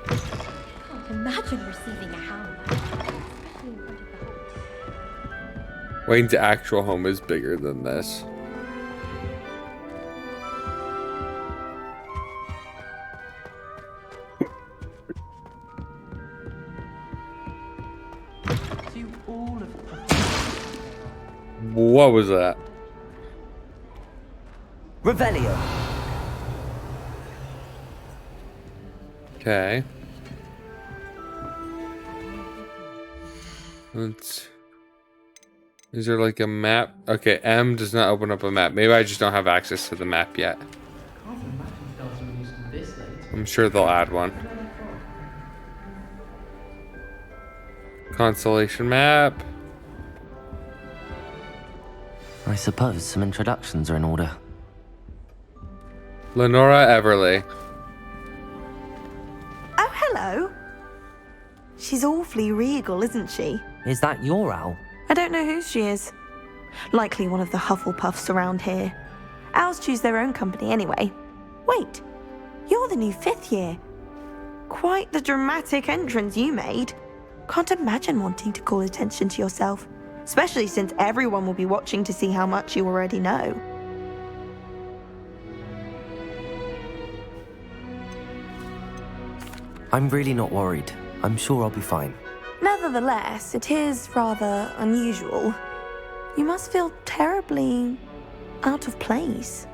Can't imagine receiving a hound. Especially in front of the house. Wayne's actual home is bigger than this. What was that? Revelio. Okay. Is there like a map? Okay, M does not open up a map. Maybe I just don't have access to the map yet. I'm sure they'll add one. Constellation map. I suppose some introductions are in order. Lenora Everly. Oh, hello. She's awfully regal, isn't she? Is that your owl? I don't know who she is. Likely one of the Hufflepuffs around here. Owls choose their own company anyway. Wait, you're the new 5th year. Quite the dramatic entrance you made. Can't imagine wanting to call attention to yourself. Especially since everyone will be watching to see how much you already know. I'm really not worried. I'm sure I'll be fine. Nevertheless, it is rather unusual. You must feel terribly out of place.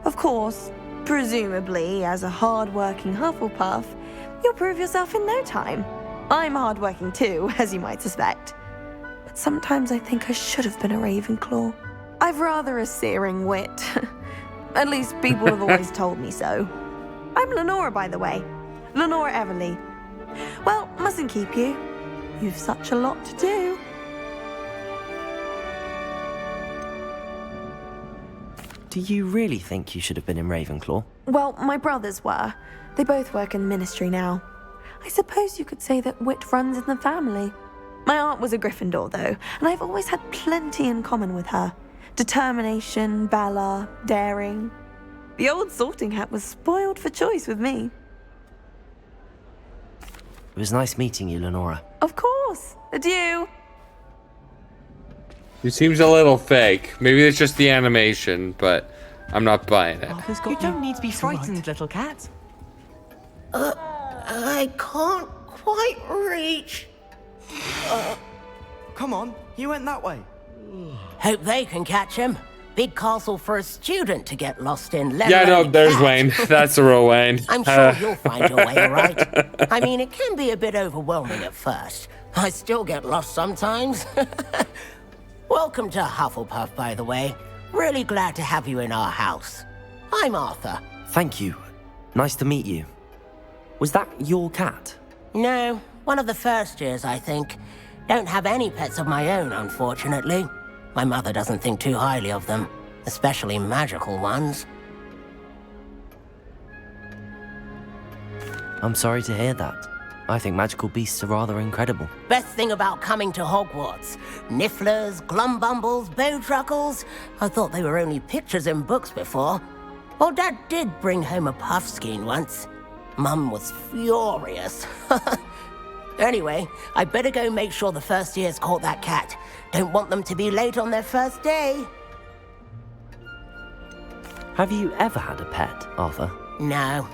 Of course, presumably, as a hard-working Hufflepuff, you'll prove yourself in no time. I'm hard-working too, as you might suspect. But sometimes I think I should have been a Ravenclaw. I've rather a searing wit. At least people have always told me so. I'm Lenora, by the way. Lenora Everly. Well, mustn't keep you. You've such a lot to do. Do you really think you should have been in Ravenclaw? Well, my brothers were. They both work in the ministry now. I suppose you could say that wit runs in the family. My aunt was a Gryffindor, though, and I've always had plenty in common with her. Determination, valor, daring. The old sorting hat was spoiled for choice with me. It was nice meeting you, Lenora. Of course. Adieu. It seems a little fake. Maybe it's just the animation, but I'm not buying it. You don't need to be frightened, little cat. I can't quite reach. Come on, you went that way. Hope they can catch him. Big castle for a student to get lost in. Yeah, no, there's Wayne. That's the real Wayne. I'm sure you'll find your way, all right? I mean, it can be a bit overwhelming at first. I still get lost sometimes. Welcome to Hufflepuff, by the way. Really glad to have you in our house. I'm Arthur. Thank you. Nice to meet you. Was that your cat? No, one of the first years, I think. Don't have any pets of my own, unfortunately. My mother doesn't think too highly of them, especially magical ones. I'm sorry to hear that. I think magical beasts are rather incredible. Best thing about coming to Hogwarts. Nifflers, glumbumbles, bowtruckles. I thought they were only pictures in books before. Well, Dad did bring home a puffskein once. Mum was furious. Anyway, I better go make sure the first years caught that cat. Don't want them to be late on their first day. Have you ever had a pet, Arthur? No.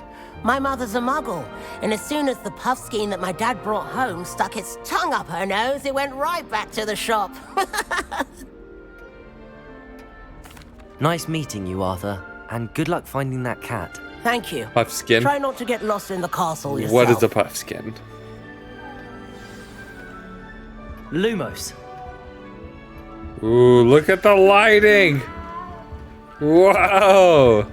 My mother's a muggle, and as soon as the puffskein that my dad brought home stuck its tongue up her nose, it went right back to the shop. Nice meeting you, Arthur, and good luck finding that cat. Thank you. Puffskin? Try not to get lost in the castle yourself. What is a puffskin? Lumos. Ooh, look at the lighting! Whoa!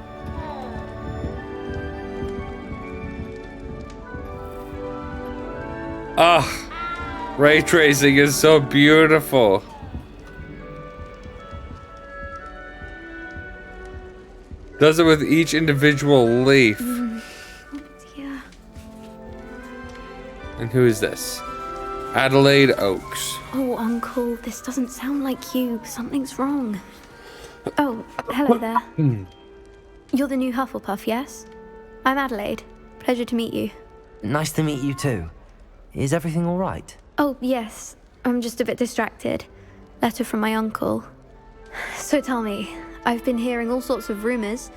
Ah, ray tracing is so beautiful. Does it with each individual leaf. Yeah. And who is this? Adelaide Oaks. Oh, Uncle, this doesn't sound like you. Something's wrong. Oh, hello there. You're the new Hufflepuff, yes? I'm Adelaide. Pleasure to meet you. Nice to meet you too. Is everything all right? Oh, yes. I'm just a bit distracted. Letter from my uncle. So tell me, I've been hearing all sorts of rumors.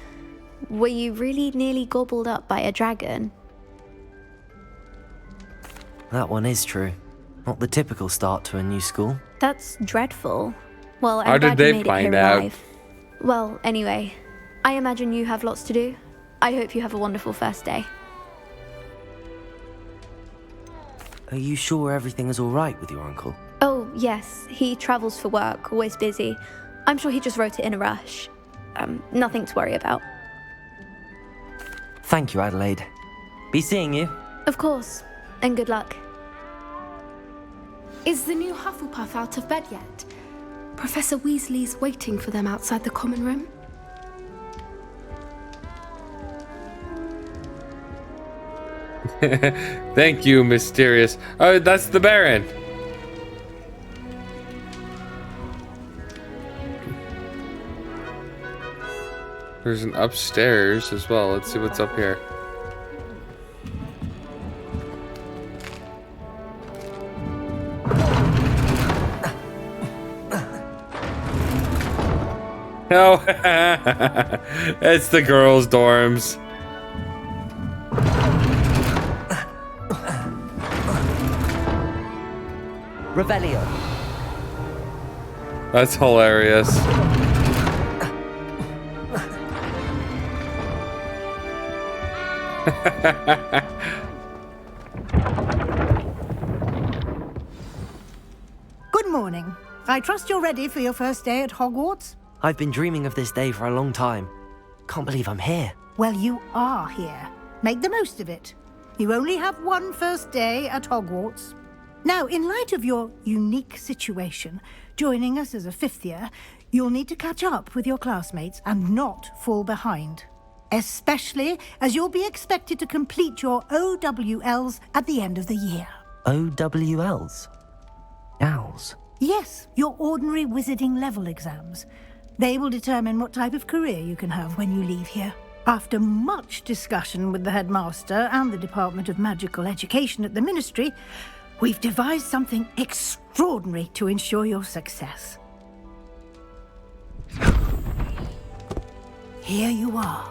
Were you really nearly gobbled up by a dragon? That one is true. Not the typical start to a new school. That's dreadful. Well, I'm How glad did you they made find it here out? alive. Well, anyway, I imagine you have lots to do. I hope you have a wonderful first day. Are you sure everything is all right with your uncle? Oh, yes. He travels for work, always busy. I'm sure he just wrote it in a rush. Nothing to worry about. Thank you, Adelaide. Be seeing you. Of course. And good luck. Is the new Hufflepuff out of bed yet? Professor Weasley's waiting for them outside the common room. Thank you, mysterious. Oh, that's the Baron. There's an upstairs as well. Let's see what's up here. No, it's the girls' dorms. Revelio. That's hilarious. Good morning. I trust you're ready for your first day at Hogwarts? I've been dreaming of this day for a long time. Can't believe I'm here. Well, you are here. Make the most of it. You only have one first day at Hogwarts. Now, in light of your unique situation, joining us as a fifth year, you'll need to catch up with your classmates and not fall behind. Especially as you'll be expected to complete your OWLs at the end of the year. OWLs? Owls? Yes, your ordinary wizarding level exams. They will determine what type of career you can have when you leave here. After much discussion with the headmaster and the Department of Magical Education at the Ministry, we've devised something extraordinary to ensure your success. Here you are.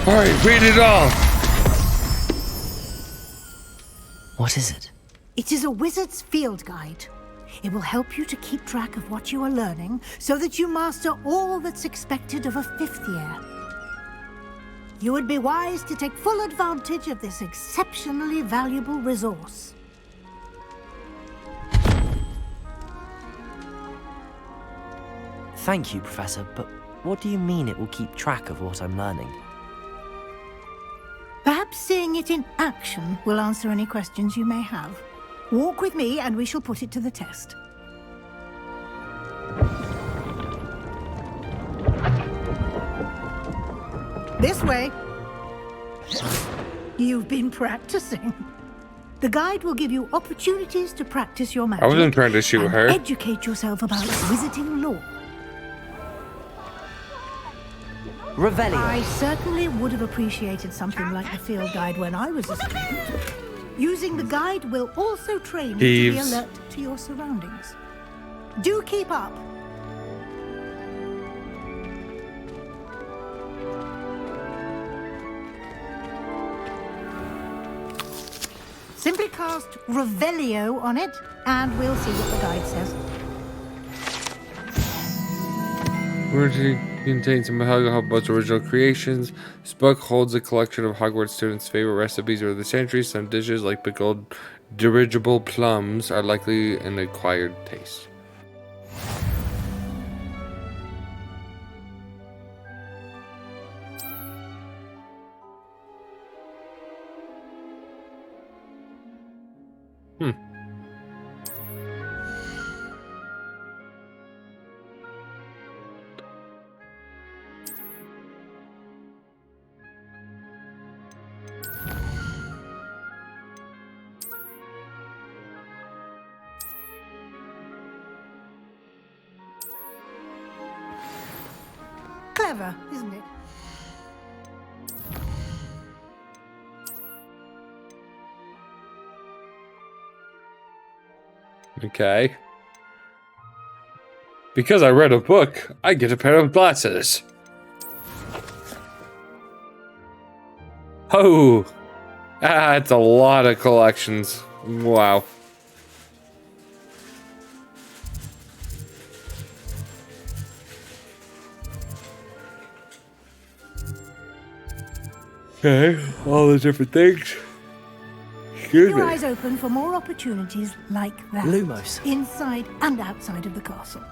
All right, read it all. What is it? It is a wizard's field guide. It will help you to keep track of what you are learning so that you master all that's expected of a fifth year. You would be wise to take full advantage of this exceptionally valuable resource. Thank you, Professor, but what do you mean it will keep track of what I'm learning? Perhaps seeing it in action will answer any questions you may have. Walk with me and we shall put it to the test. This way. You've been practicing. The guide will give you opportunities to practice your magic. I wasn't trying to shoot and her. Educate yourself about wizarding lore. Revelio. I certainly would have appreciated something like the field guide when I was a student. Using the guide will also train you to be alert to your surroundings. Do keep up. Simply cast Revelio on it, and we'll see what the guide says. Originally contains some of Hogwarts' original creations. This book holds a collection of Hogwarts students' favorite recipes over the centuries. Some dishes, like pickled dirigible plums, are likely an acquired taste. Clever, isn't it? Okay. Because I read a book, I get a pair of glasses. Oh, that's a lot of collections. Wow. Okay, all the different things. Excuse Keep me. your eyes open for more opportunities like that. Lumos. Inside and outside of the castle.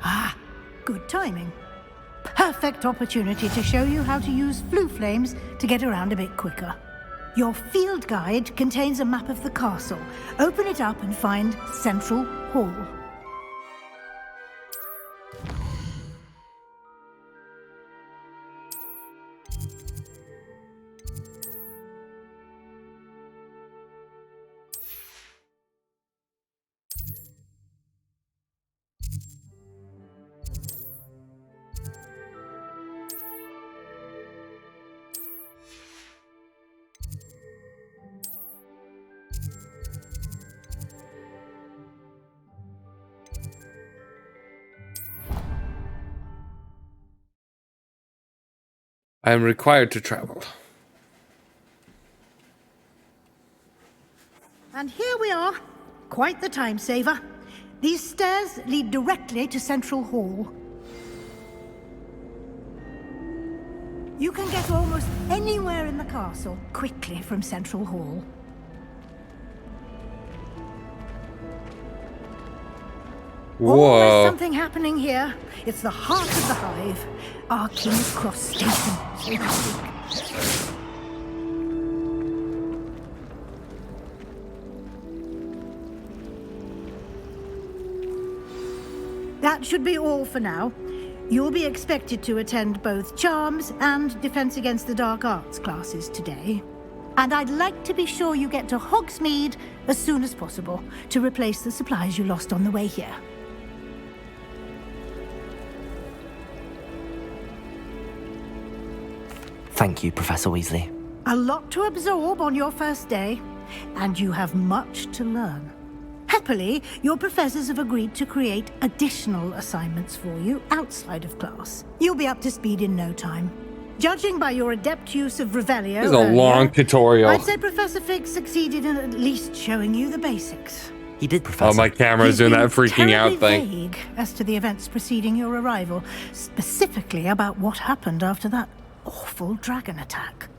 Ah, good timing. Perfect opportunity to show you how to use flue flames to get around a bit quicker. Your field guide contains a map of the castle. Open it up and find Central Hall. I am required to travel. And here we are. Quite the time saver. These stairs lead directly to Central Hall. You can get almost anywhere in the castle quickly from Central Hall. Whoa. Oh, there's something happening here. It's the heart of the hive. Our King's Cross Station, so to speak. That should be all for now. You'll be expected to attend both Charms and Defense Against the Dark Arts classes today. And I'd like to be sure you get to Hogsmeade as soon as possible to replace the supplies you lost on the way here. Thank you, Professor Weasley. A lot to absorb on your first day, and you have much to learn. Happily, your professors have agreed to create additional assignments for you outside of class. You'll be up to speed in no time. Judging by your adept use of Revelio This is a long tutorial. I'd say Professor Fig succeeded in at least showing you the basics. He did, Professor. Oh, my camera's doing that freaking out thing. Vague as to the events preceding your arrival, specifically about what happened after that awful dragon attack.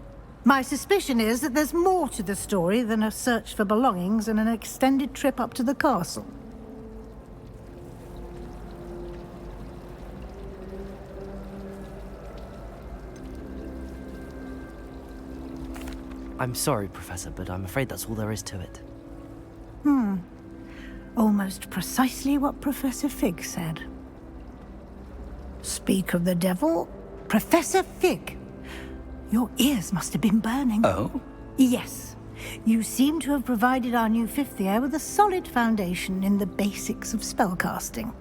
My suspicion is that there's more to the story than a search for belongings and an extended trip up to the castle. I'm sorry, Professor, but I'm afraid that's all there is to it. Almost precisely what Professor Fig said. Speak of the devil, Professor Fig. Your ears must have been burning. Oh? Yes. You seem to have provided our new fifth year with a solid foundation in the basics of spellcasting.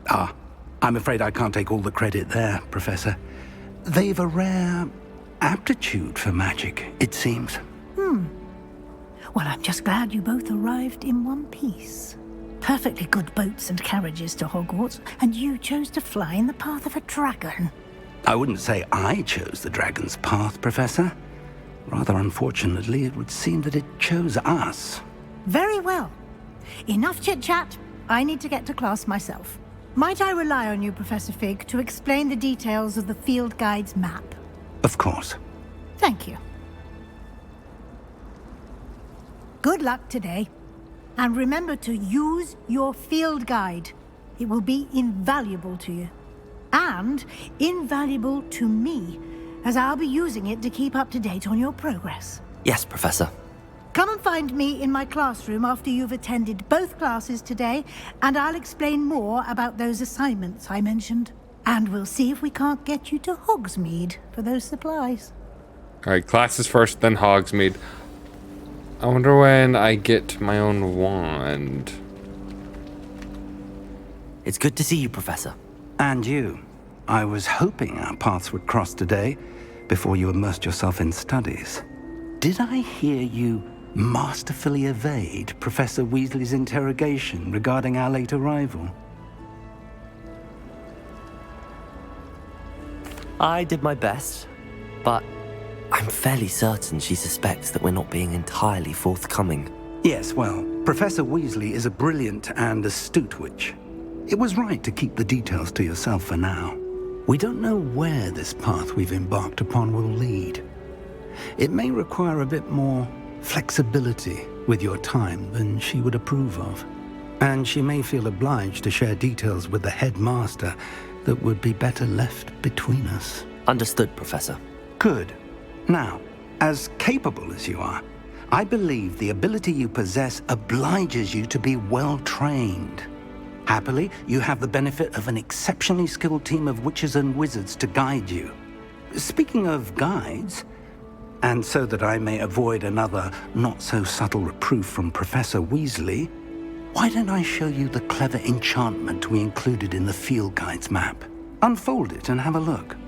Ah, I'm afraid I can't take all the credit there, Professor. They've a rare aptitude for magic, it seems. Well, I'm just glad you both arrived in one piece. Perfectly good boats and carriages to Hogwarts, and you chose to fly in the path of a dragon. I wouldn't say I chose the dragon's path, Professor. Rather unfortunately, it would seem that it chose us. Very well. Enough chit-chat. I need to get to class myself. Might I rely on you, Professor Fig, to explain the details of the field guide's map? Of course. Thank you. Good luck today. And remember to use your field guide. It will be invaluable to you. And invaluable to me, as I'll be using it to keep up to date on your progress. Yes, Professor. Come and find me in my classroom after you've attended both classes today, and I'll explain more about those assignments I mentioned. And we'll see if we can't get you to Hogsmeade for those supplies. Alright, classes first, then Hogsmeade. I wonder when I get my own wand. It's good to see you, Professor. And you. I was hoping our paths would cross today, before you immersed yourself in studies. Did I hear you masterfully evade Professor Weasley's interrogation regarding our late arrival? I did my best, but I'm fairly certain she suspects that we're not being entirely forthcoming. Yes, well, Professor Weasley is a brilliant and astute witch. It was right to keep the details to yourself for now. We don't know where this path we've embarked upon will lead. It may require a bit more flexibility with your time than she would approve of. And she may feel obliged to share details with the headmaster that would be better left between us. Understood, Professor. Good. Now, as capable as you are, I believe the ability you possess obliges you to be well trained. Happily, you have the benefit of an exceptionally skilled team of witches and wizards to guide you. Speaking of guides, and so that I may avoid another not-so-subtle reproof from Professor Weasley, why don't I show you the clever enchantment we included in the field guide's map? Unfold it and have a look.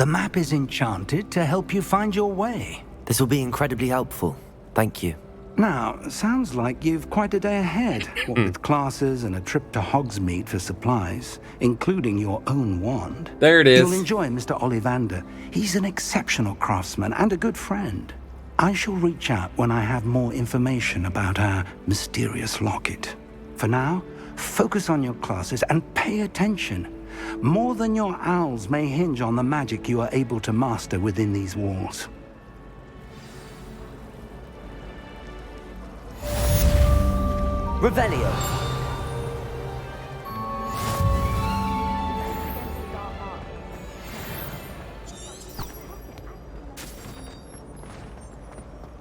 The map is enchanted to help you find your way. This will be incredibly helpful. Thank you. Now, sounds like you've quite a day ahead, what with classes and a trip to Hogsmeade for supplies, including your own wand. There it is. You'll enjoy Mr. Ollivander. He's an exceptional craftsman and a good friend. I shall reach out when I have more information about our mysterious locket. For now, focus on your classes and pay attention. More than your owls may hinge on the magic you are able to master within these walls. Revelio.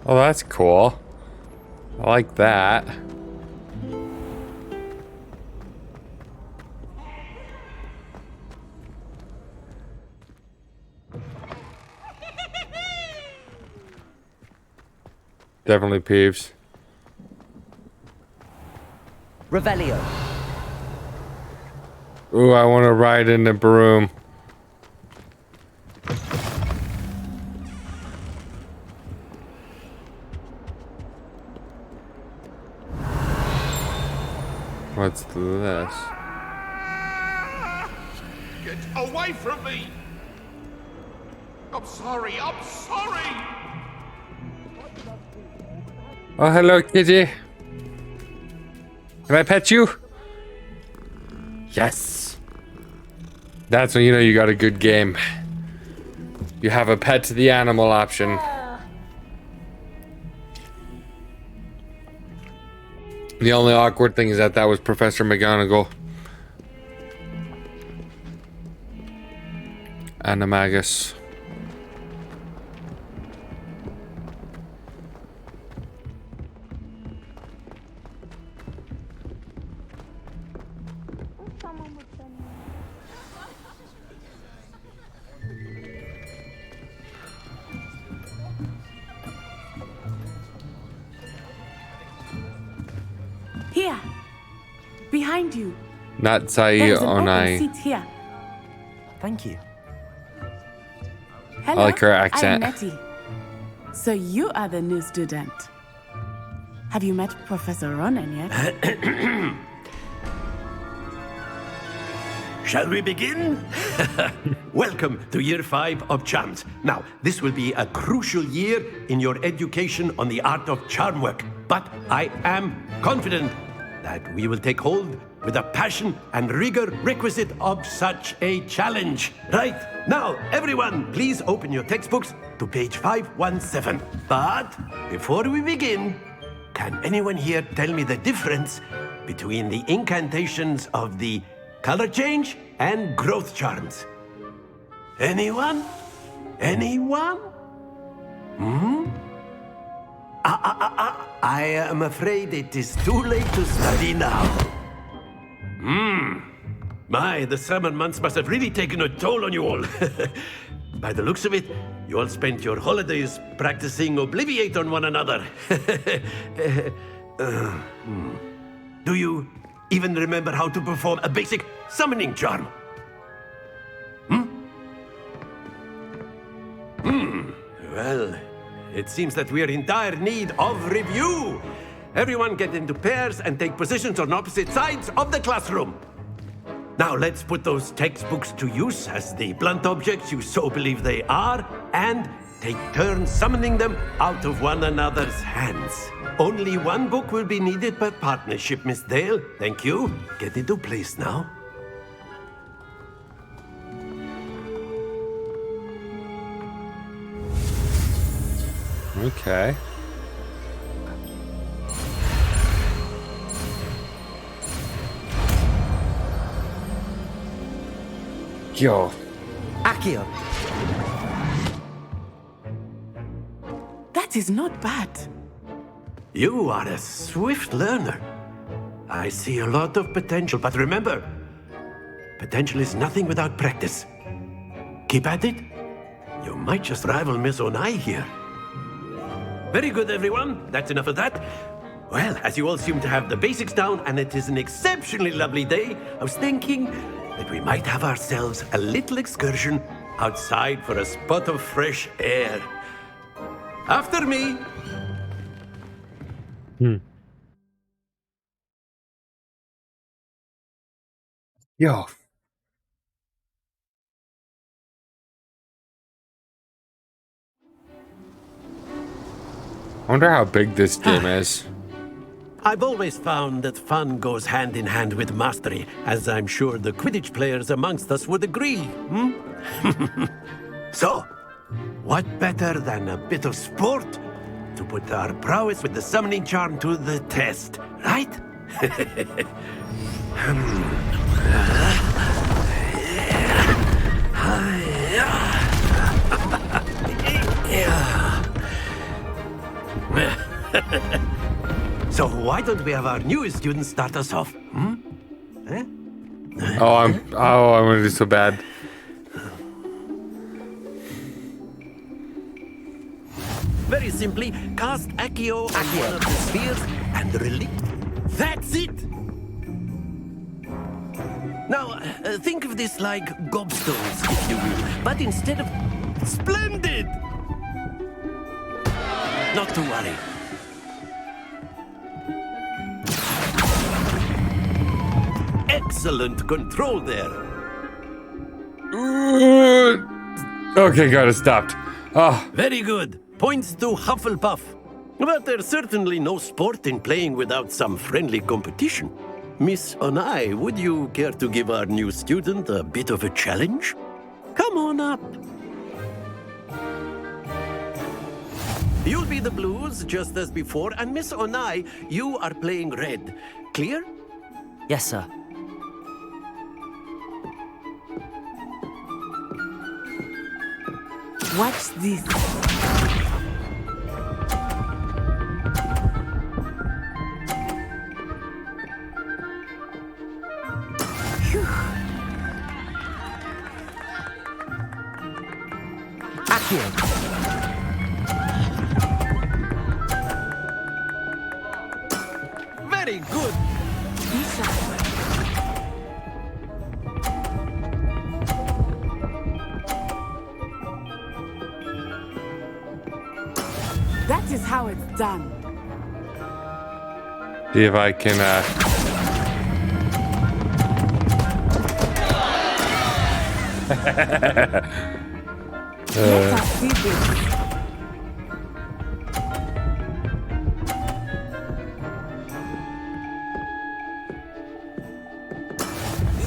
Oh, that's cool. I like that. Definitely Peeves. Revelio. Ooh, I want to ride in the broom. What's this? Get away from me! I'm sorry, I'm sorry! Oh, hello, kitty. Can I pet you? Yes. That's when you know you got a good game. You have a pet to the animal option. The only awkward thing is that was Professor McGonagall. Animagus. Here, behind you. Not Sai There's an open Onai. seat here. Thank you. Hello, I like her accent. I'm Nettie. So you are the new student. Have you met Professor Ronan yet? Shall we begin? Welcome to Year 5 of Charms. Now, this will be a crucial year in your education on the art of charm work. But I am confident that we will take hold with the passion and rigor requisite of such a challenge. Right, now, everyone, please open your textbooks to page 517. But before we begin, can anyone here tell me the difference between the incantations of the color change and growth charms? Anyone? Anyone? I am afraid it is too late to study now. My, the summer months must have really taken a toll on you all. By the looks of it, you all spent your holidays practicing Obliviate on one another. Do you even remember how to perform a basic summoning charm? Well, it seems that we are in dire need of review. Everyone get into pairs and take positions on opposite sides of the classroom. Now let's put those textbooks to use as the blunt objects you so believe they are, and take turns summoning them out of one another's hands. Only one book will be needed per partnership, Miss Dale. Thank you. Get into place now. Okay. Yo. Accio. That is not bad. You are a swift learner. I see a lot of potential, but remember, potential is nothing without practice. Keep at it. You might just rival Miss Onai here. Very good, everyone. That's enough of that. Well, as you all seem to have the basics down, and it is an exceptionally lovely day, I was thinking that we might have ourselves a little excursion outside for a spot of fresh air. After me. Yo. I wonder how big this game is. I've always found that fun goes hand in hand with mastery, as I'm sure the Quidditch players amongst us would agree. So, what better than a bit of sport to put our prowess with the summoning charm to the test, right? So why don't we have our newest student start us off? Eh? I'm gonna do so bad. Very simply, cast Accio on one of the spheres and release. That's it! Now, think of this like gobstones, if you will, but instead of... Splendid! Not to worry. Excellent control there. Okay, got it stopped. Oh. Very good. Points to Hufflepuff. But there's certainly no sport in playing without some friendly competition. Miss Onai, would you care to give our new student a bit of a challenge? Come on up. You'll be the blues, just as before, and Miss Onai, you are playing red. Clear? Yes, sir. Watch this. Accio. Very good. That is how it's done. See if I can, Let us see this.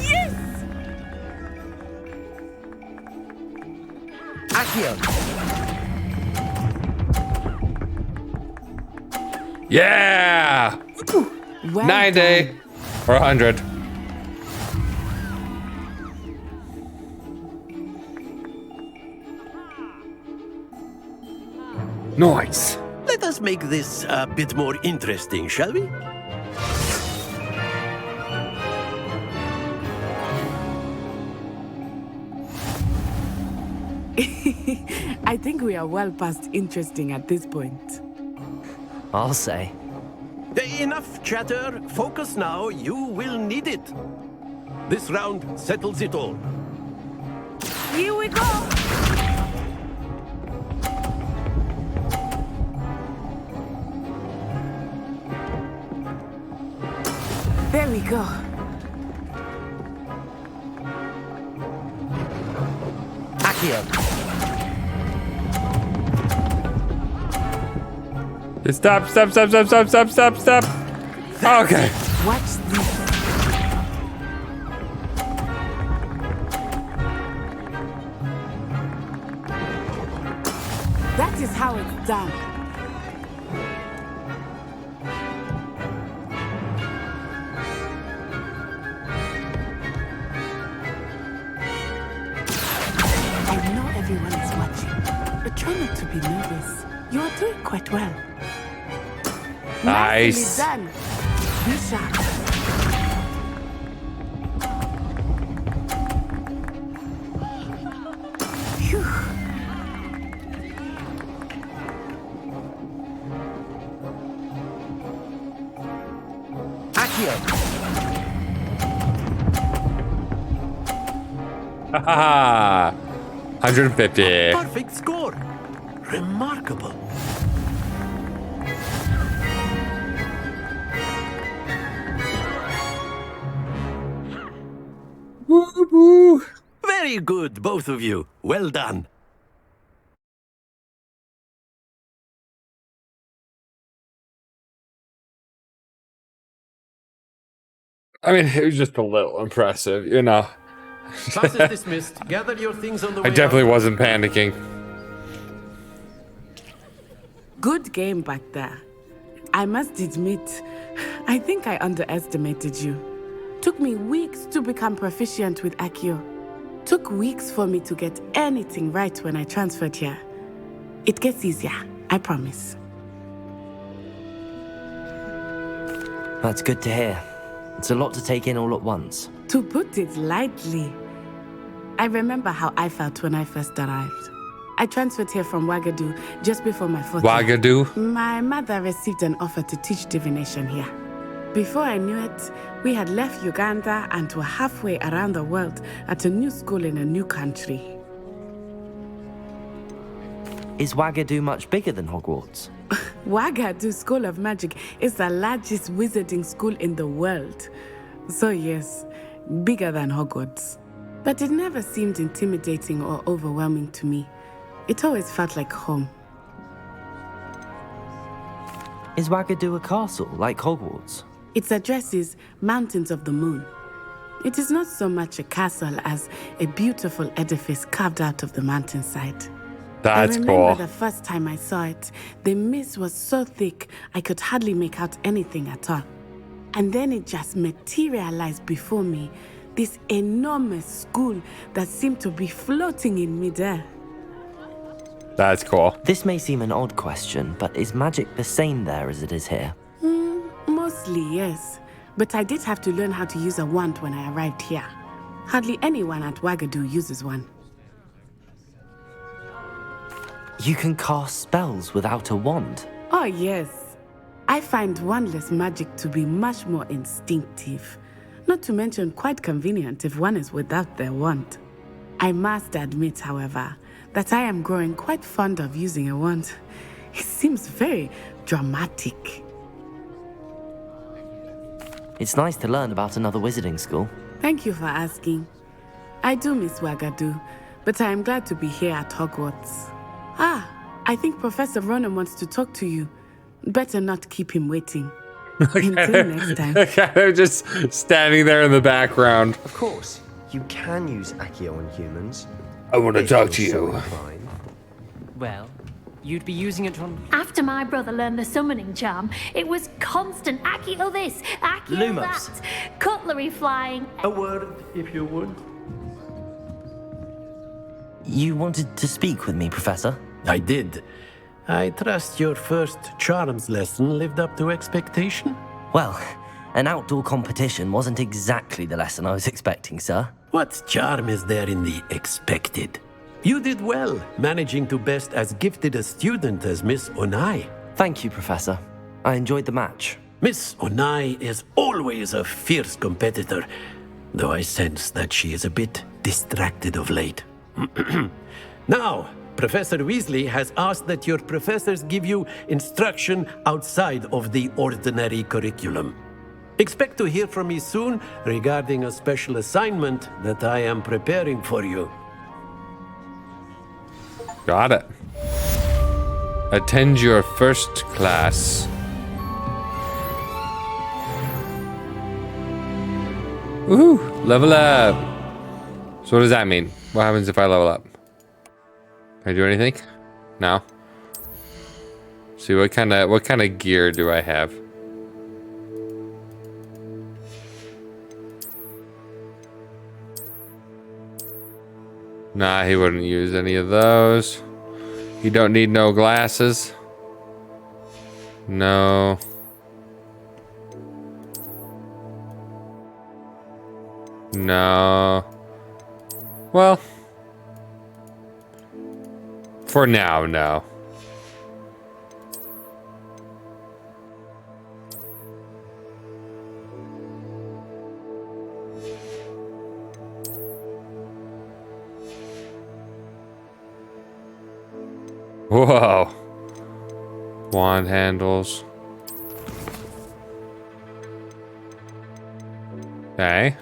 Yes! Accio. yeah! Well 90 done. or 100. Nice. Let us make this a bit more interesting, shall we? I think we are well past interesting at this point. I'll say. Enough chatter. Focus now. You will need it. This round settles it all. Here we go! There we go. Accio. Stop, stop, stop, stop, stop, stop, stop, stop. Okay. Watch this. That is how it's done. I know everyone is watching, but try not to be nervous. You are doing quite well. Nice. Nicely done. Be sharp. Phew. Accio. Haha. 150. Perfect score. Remarkable. Woo-hoo. Very good, both of you. Well done. I mean, it was just a little impressive, you know. Class is dismissed. Gather your things on the way I definitely out. wasn't panicking. Good game back there. I must admit, I think I underestimated you. Took me weeks to become proficient with Accio. Took weeks for me to get anything right when I transferred here. It gets easier, I promise. That's good to hear. It's a lot to take in all at once. To put it lightly, I remember how I felt when I first arrived. I transferred here from Wagadu just before my 4th year. Wagadu? My mother received an offer to teach divination here. Before I knew it, we had left Uganda and were halfway around the world at a new school in a new country. Is Wagadu much bigger than Hogwarts? Wagadu School of Magic is the largest wizarding school in the world. So yes, bigger than Hogwarts. But it never seemed intimidating or overwhelming to me. It always felt like home. Is Wagadu a castle, like Hogwarts? Its address is Mountains of the Moon. It is not so much a castle as a beautiful edifice carved out of the mountainside. That's I cool. remember the first time I saw it, the mist was so thick I could hardly make out anything at all. And then it just materialized before me, this enormous school that seemed to be floating in midair. That's cool. This may seem an odd question, but is magic the same there as it is here? Mostly, yes. But I did have to learn how to use a wand when I arrived here. Hardly anyone at Wagadu uses one. You can cast spells without a wand? Oh, yes. I find wandless magic to be much more instinctive. Not to mention quite convenient if one is without their wand. I must admit, however, that I am growing quite fond of using a wand. It seems very dramatic. It's nice to learn about another wizarding school. Thank you for asking. I do miss Wagadu, but I am glad to be here at Hogwarts. Ah, I think Professor Ronan wants to talk to you. Better not keep him waiting. Until next time. They're just standing there in the background. Of course, you can use Accio on humans. I want to if talk to you're so you. inclined. Well, you'd be using it on... After my brother learned the summoning charm, it was constant Accio this, Accio Lumos. that, cutlery flying. A word, if you would. You wanted to speak with me, Professor? I did. I trust your first charms lesson lived up to expectation? Well, an outdoor competition wasn't exactly the lesson I was expecting, sir. What charm is there in the expected? You did well, managing to best as gifted a student as Miss Onai. Thank you, Professor. I enjoyed the match. Miss Onai is always a fierce competitor, though I sense that she is a bit distracted of late. Now, Professor Weasley has asked that your professors give you instruction outside of the ordinary curriculum. Expect to hear from me soon regarding a special assignment that I am preparing for you. Got it. Attend your first class. Woohoo! Level up. So what does that mean? What happens if I level up? Can I do anything? No. See what kind of gear do I have? Nah, he wouldn't use any of those. You don't need no glasses. No. No. Well. For now, no. Whoa. Wand handles. Okay.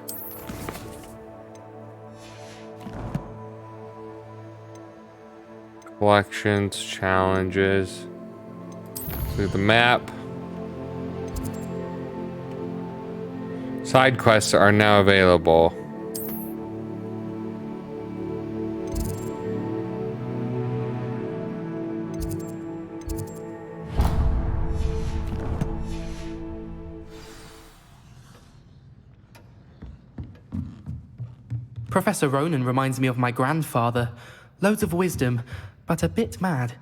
Collections, challenges. Look at the map. Side quests are now available. Professor Ronan reminds me of my grandfather. Loads of wisdom, but a bit mad.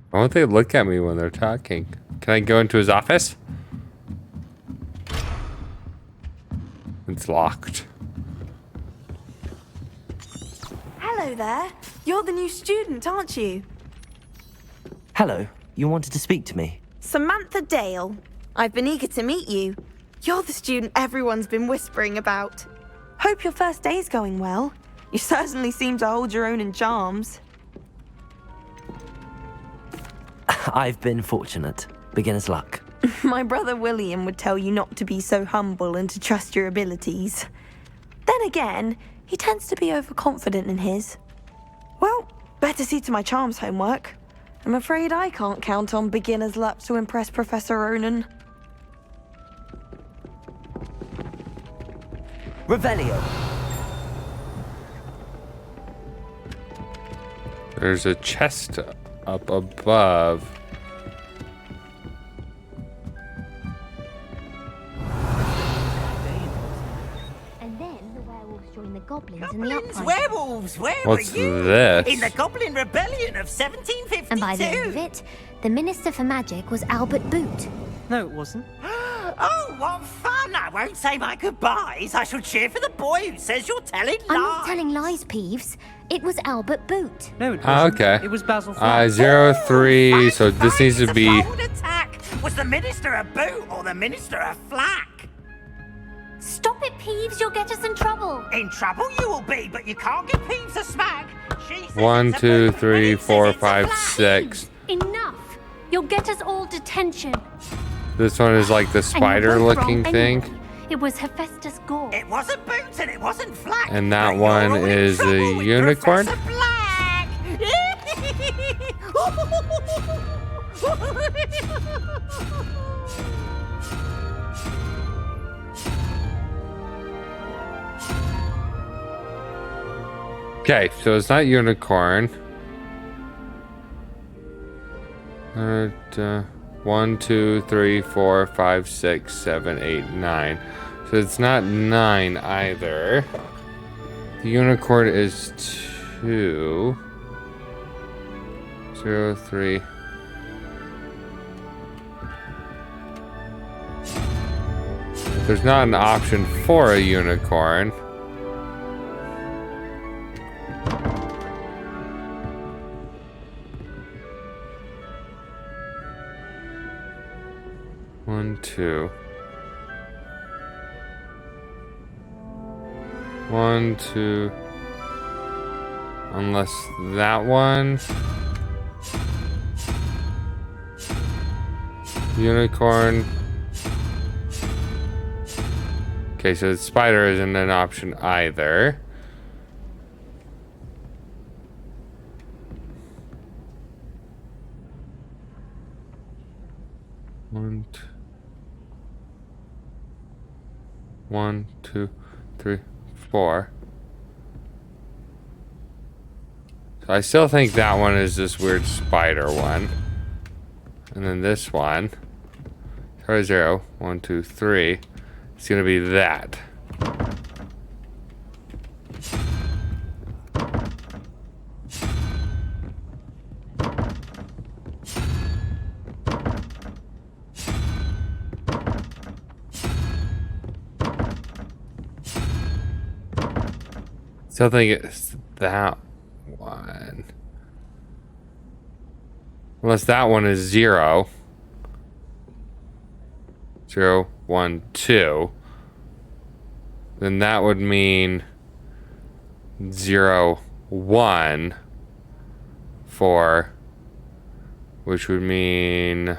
Why won't they look at me when they're talking? Can I go into his office? It's locked. Hello there. You're the new student, aren't you? Hello, you wanted to speak to me? Samantha Dale. I've been eager to meet you. You're the student everyone's been whispering about. Hope your first day's going well. You certainly seem to hold your own in charms. I've been fortunate. Beginner's luck. My brother William would tell you not to be so humble and to trust your abilities. Then again, he tends to be overconfident in his. Well, better see to my charms homework. I'm afraid I can't count on beginner's luck to impress Professor Ronan. Revelio. There's a chest up above. And then the werewolves joined the goblins in the uprising. Werewolves, where What's were you? this? In the Goblin Rebellion of 1752. And by the end of it, the Minister for Magic was Albert Boot. No, it wasn't. Oh, what fun! I won't say my goodbyes. I shall cheer for the boy who says you're telling lies. I'm not telling lies, Peeves. It was Albert Boot. No, it Ah, wasn't. okay. It was Basil Flack. 03, so this needs to be... Bold attack! Was the Minister a boot or the Minister a flack? Stop it, Peeves. You'll get us in trouble. In trouble you will be, but you can't give Peeves a smack. She says 1, it's a 2, boot, 3, and he 4, says it's a 5, flack. 6. Enough. You'll get us all detention. This one is like the spider-looking wrong thing. anyway. It was Hephaestus Gore. It wasn't boots and it wasn't flack. And that one is a unicorn. Black. Okay, so it's not unicorn. 1, 2, 3, 4, 5, 6, 7, 8, 9. So it's not 9 either. The unicorn is 2. 0, 3. There's not an option for a unicorn. One, 2. 1, 2. Unless that one. Unicorn. Okay, so the spider isn't an option either. One, two, 3, 4. So I still think that one is this weird spider one. And then this one. 0, 1, 2, 3. It's gonna be that. Still think it's that one. Unless that one is 0. 0, 1, 2. Then that would mean 0, 1. 4, which would mean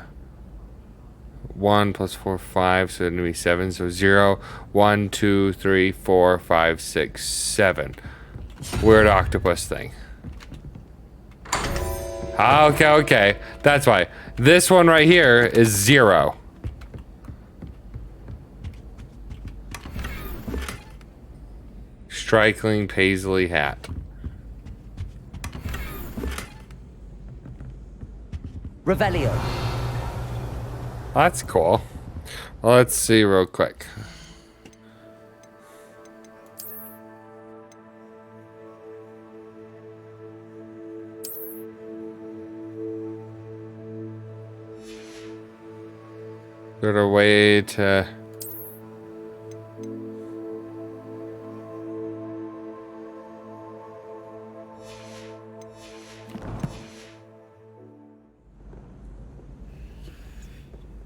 1 plus 4, 5, so it'd be 7. So 0, 1, 2, 3, 4, 5, 6, 7. Weird octopus thing. Okay. That's why. This one right here is 0. Striking paisley hat. Revelio. That's cool. Well, let's see real quick. Is there a way to...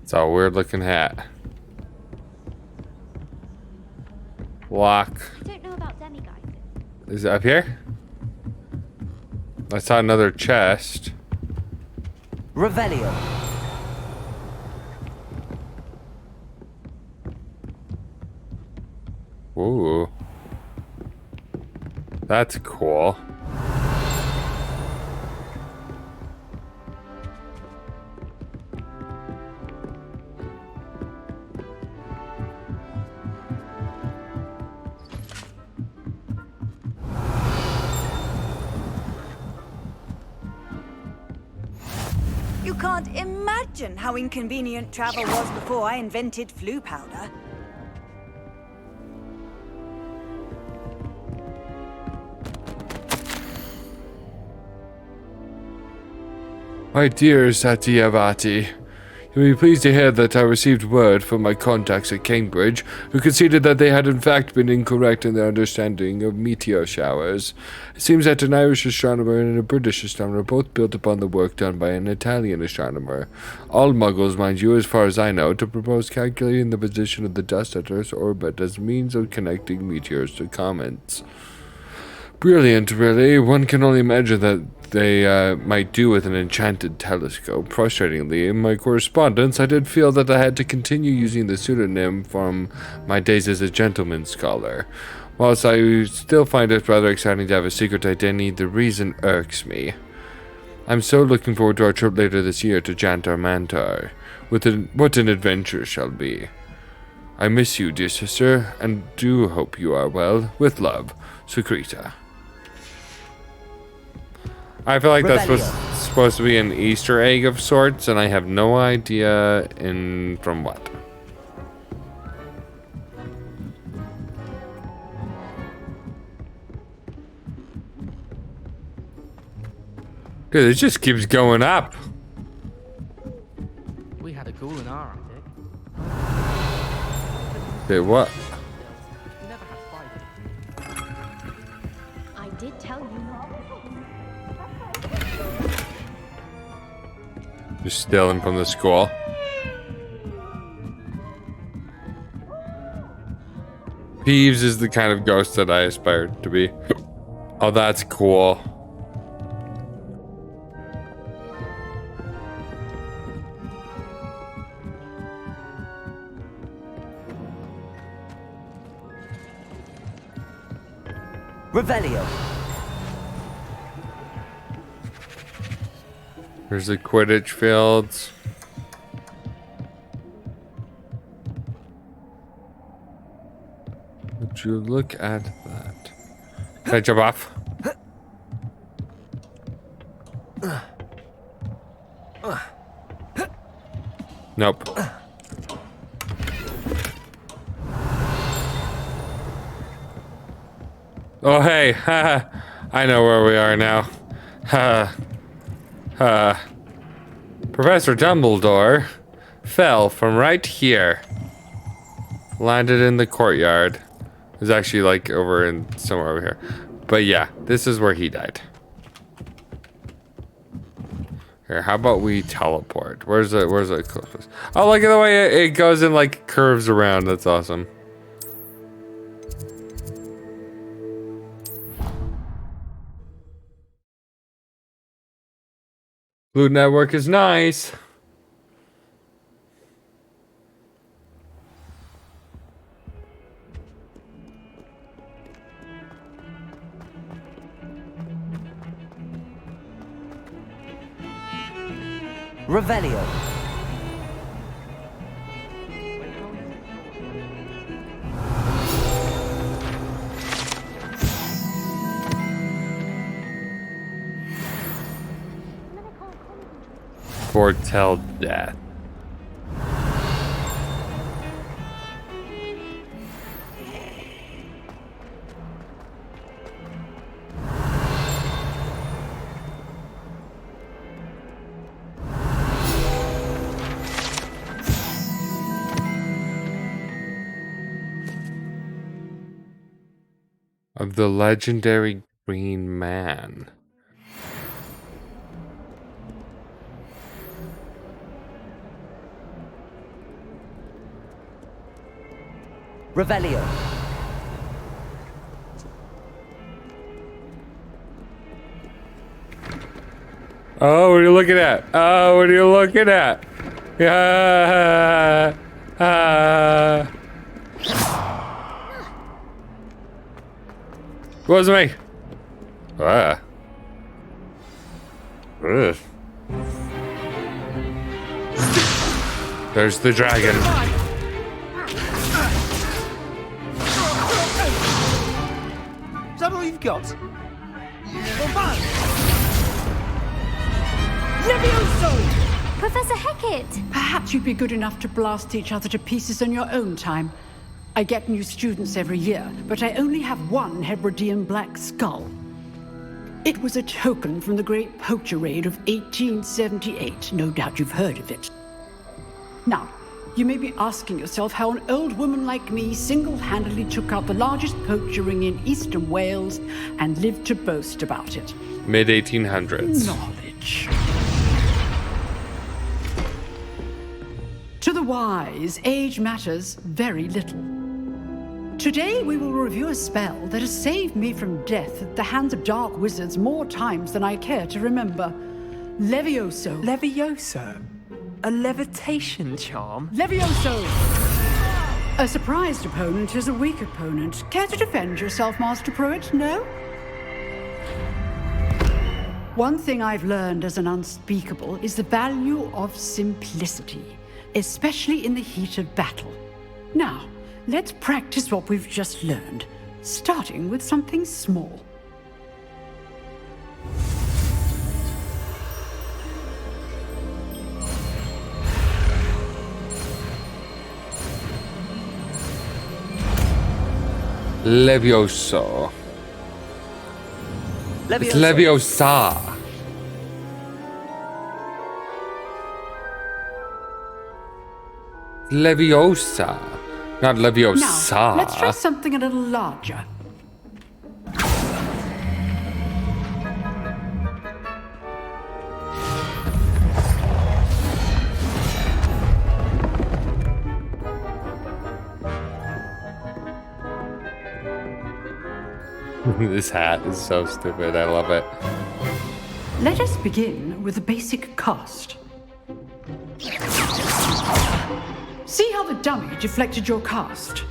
It's a weird looking hat. Lock. I don't know about demiguises. Is it up here? I saw another chest. Revelio. Ooh. That's cool. You can't imagine how inconvenient travel was before I invented flu powder. My dear Satyavati, you'll be pleased to hear that I received word from my contacts at Cambridge, who conceded that they had in fact been incorrect in their understanding of meteor showers. It seems that an Irish astronomer and a British astronomer both built upon the work done by an Italian astronomer. All muggles, mind you, as far as I know, to propose calculating the position of the dust at Earth's orbit as means of connecting meteors to comets. Brilliant, really. One can only imagine that they might do with an enchanted telescope. Frustratingly, in my correspondence, I did feel that I had to continue using the pseudonym from my days as a gentleman scholar. Whilst I still find it rather exciting to have a secret identity, the reason irks me. I'm so looking forward to our trip later this year to Jantar Mantar. What an adventure shall be. I miss you, dear sister, and do hope you are well. With love, Sukrita. I feel like that's supposed to be an Easter egg of sorts, and I have no idea from what. Dude, it just keeps going up. We had a ghoul in our attic. Say what? I did tell you not. Just stealing from the school. Peeves is the kind of ghost that I aspired to be. Oh, that's cool. Revelio. There's the Quidditch fields. Would you look at that? Can I jump off? Nope. Oh, hey. I know where we are now. Professor Dumbledore fell from right here. Landed in the courtyard. It was actually like over in somewhere over here. But yeah, this is where he died. Here, how about we teleport? Where's the closest? Oh, look at the way it goes and like curves around. That's awesome. Blue Network is nice. Revelio. Foretell death. Of the legendary Green Man. Revelio. Oh, what are you looking at? Oh, what are you looking at? Yeah. Wasn't me. Ah. Ugh. There's the dragon. Is that all you've got? Levioso! Professor Hecat! Perhaps you'd be good enough to blast each other to pieces on your own time. I get new students every year, but I only have one Hebridean black skull. It was a token from the Great Poacher Raid of 1878. No doubt you've heard of it. Now, you may be asking yourself how an old woman like me single-handedly took out the largest poacher ring in eastern Wales and lived to boast about it. Mid-1800s. Knowledge. To the wise, age matters very little. Today we will review a spell that has saved me from death at the hands of dark wizards more times than I care to remember. Levioso. Levioso? A levitation charm? Levioso! A surprised opponent is a weak opponent. Care to defend yourself, Master Pruitt? No? One thing I've learned as an unspeakable is the value of simplicity, especially in the heat of battle. Now, let's practice what we've just learned, starting with something small. Levioso. It's Leviosa. Leviosa. Not Leviosa. Now, let's try something a little larger. This hat is so stupid. I love it. Let us begin with a basic cast. See how the dummy deflected your cast?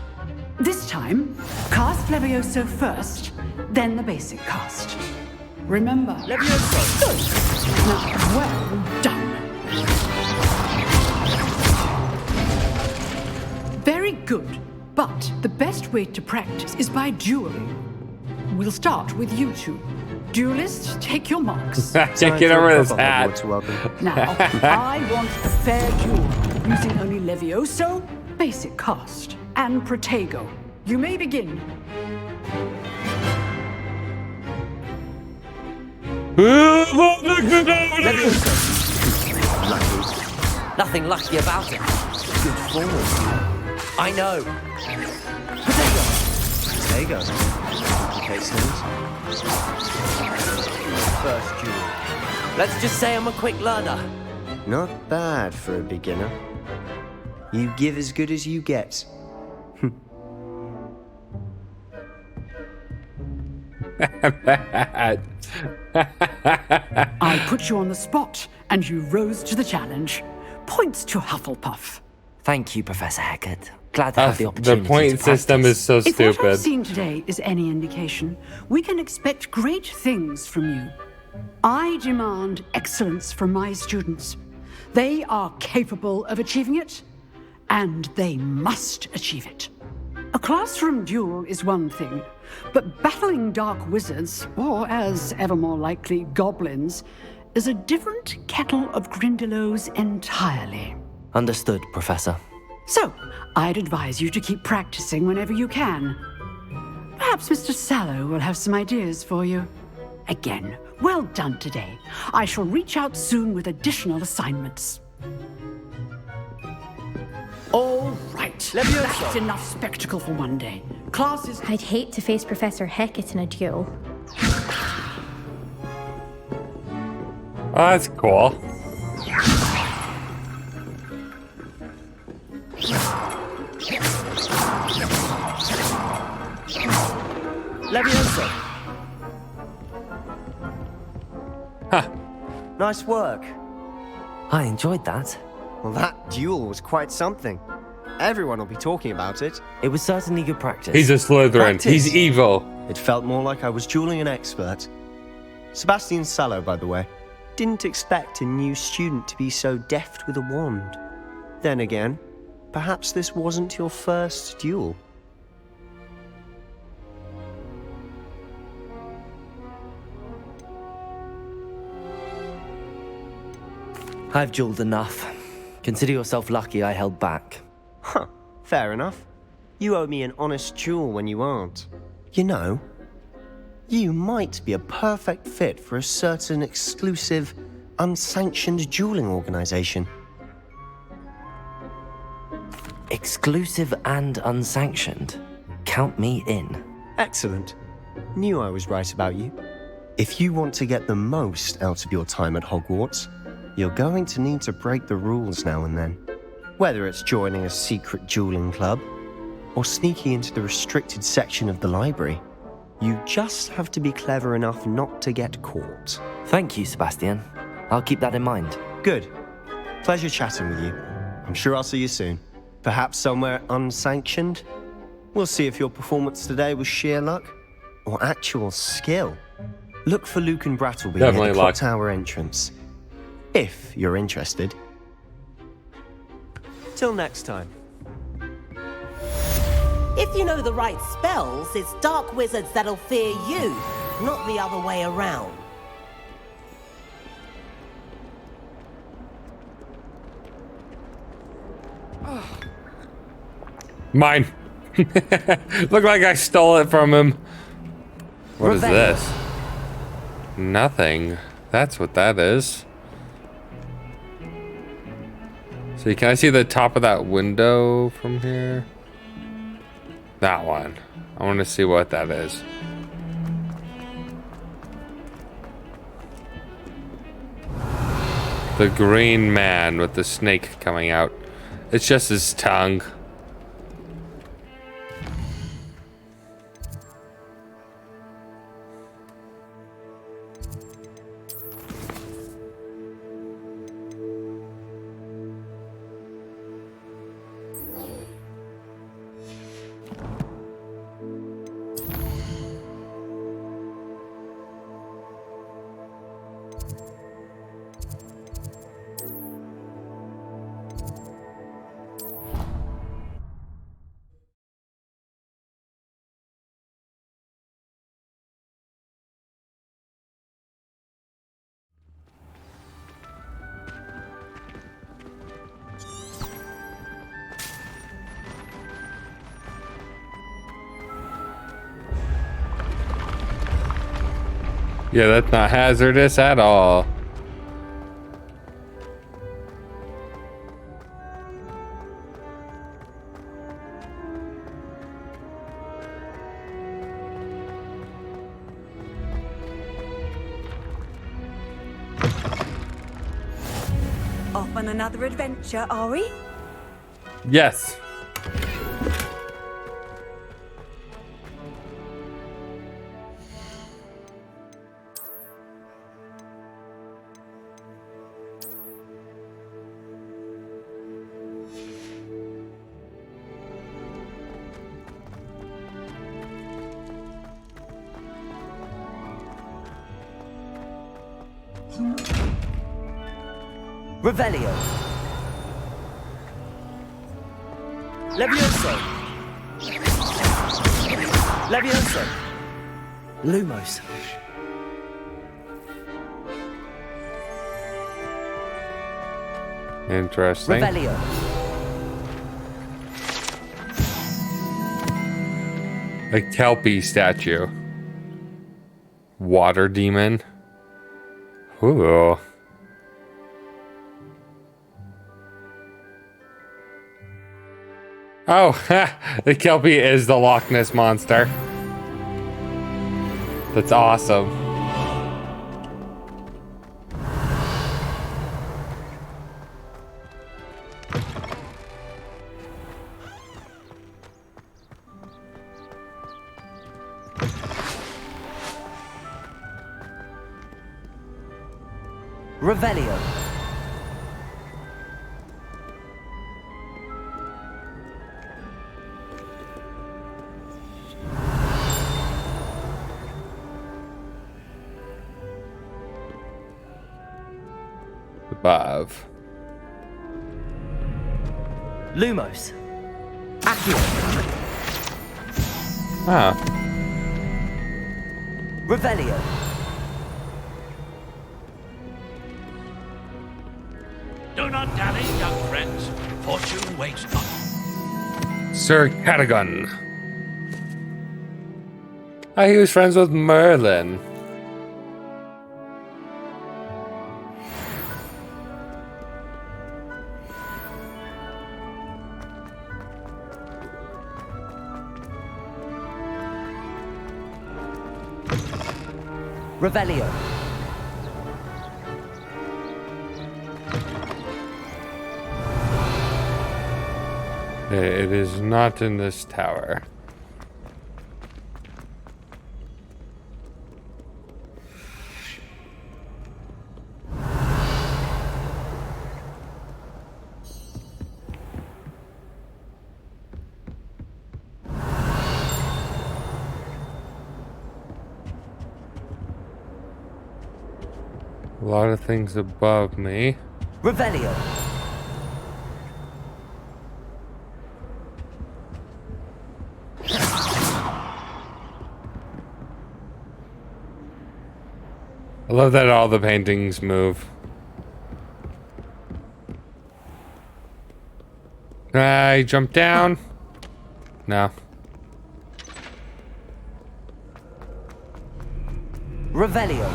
This time, cast Levioso first, then the basic cast. Remember, Levioso. Good. Now, well done. Very good, but the best way to practice is by dueling. We'll start with you two. Duelists, take your marks. I can't get over this hat. Now, I want a fair duel, using only Levioso, basic cast, and Protego. You may begin. Levioso. Lucky. Nothing lucky about it. Good form. I know. Protego. There you go. Complicates things. First duel. Let's just say I'm a quick learner. Not bad for a beginner. You give as good as you get. I put you on the spot, and you rose to the challenge. Points to Hufflepuff. Thank you, Professor Hecat. Glad to have the The opportunity point to system practice. is so If what I've stupid. seen today is any indication, we can expect great things from you. I demand excellence from my students. They are capable of achieving it, and they must achieve it. A classroom duel is one thing, but battling dark wizards, or as ever more likely, goblins, is a different kettle of Grindylows entirely. Understood, Professor. So, I'd advise you to keep practicing whenever you can. Perhaps Mr. Sallow will have some ideas for you. Again, well done today. I shall reach out soon with additional assignments. All right, that's enough spectacle for one day. Class is... I'd hate to face Professor Hecat in a duel. Oh, that's cool. Leviosa! Huh. Nice work. I enjoyed that. Well, that duel was quite something. Everyone will be talking about it. It was certainly good practice. He's a Slytherin. Practice. He's evil. It felt more like I was dueling an expert. Sebastian Sallow, by the way. Didn't expect a new student to be so deft with a wand. Then again, perhaps this wasn't your first duel. I've dueled enough. Consider yourself lucky I held back. Huh, fair enough. You owe me an honest duel when you aren't. You know, you might be a perfect fit for a certain exclusive, unsanctioned dueling organization. Exclusive and unsanctioned. Count me in. Excellent. Knew I was right about you. If you want to get the most out of your time at Hogwarts, you're going to need to break the rules now and then. Whether it's joining a secret dueling club, or sneaking into the restricted section of the library, you just have to be clever enough not to get caught. Thank you, Sebastian. I'll keep that in mind. Good. Pleasure chatting with you. I'm sure I'll see you soon. Perhaps somewhere unsanctioned? We'll see if your performance today was sheer luck or actual skill. Look for Luke and Brattleby near Definitely the clock luck. tower entrance. If you're interested. Till next time. If you know the right spells, it's dark wizards that'll fear you, not the other way around. Mine. Look like I stole it from him. What is this? Nothing. That's what that is. So can I see the top of that window from here? That one. I want to see what that is. The green man with the snake coming out. It's just his tongue. Yeah, that's not hazardous at all. Off on another adventure, are we? Yes. Revelio. Levioso. Levioso. Lumos. Interesting. Revelio. A Kelpie statue. Water demon. Ooh. Oh, the Kelpie is the Loch Ness monster. That's awesome. Revelio. Above. Lumos. Accio. Ah. Revelio. Do not dally, young friends. Fortune waits not. Sir Cadogan. Ah, he was friends with Merlin. Revelio. It is not in this tower. A lot of things above me. Revelio. I love that all the paintings move. Can I jump down? No. Revelio.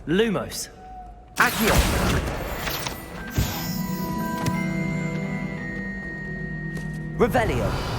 Lumos. Accio. Revelio.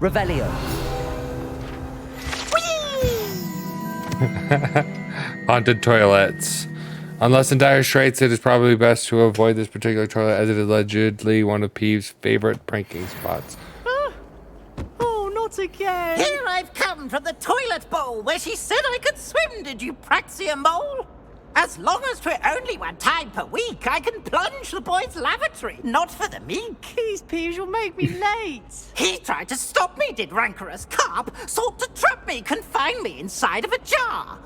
Revelio. Haunted toilets. Unless in dire straits, it is probably best to avoid this particular toilet as it is allegedly one of Peeve's favorite pranking spots. Oh, not again! Here I've come from the toilet bowl where she said I could swim, did you praxia mole? As long as 'twere only one time per week, I can plunge the boy's lavatory, not for the meek. Please, Peeves, you'll make me late. He tried to stop me, did rancorous carp, sought to trap me, confine me inside of a jar.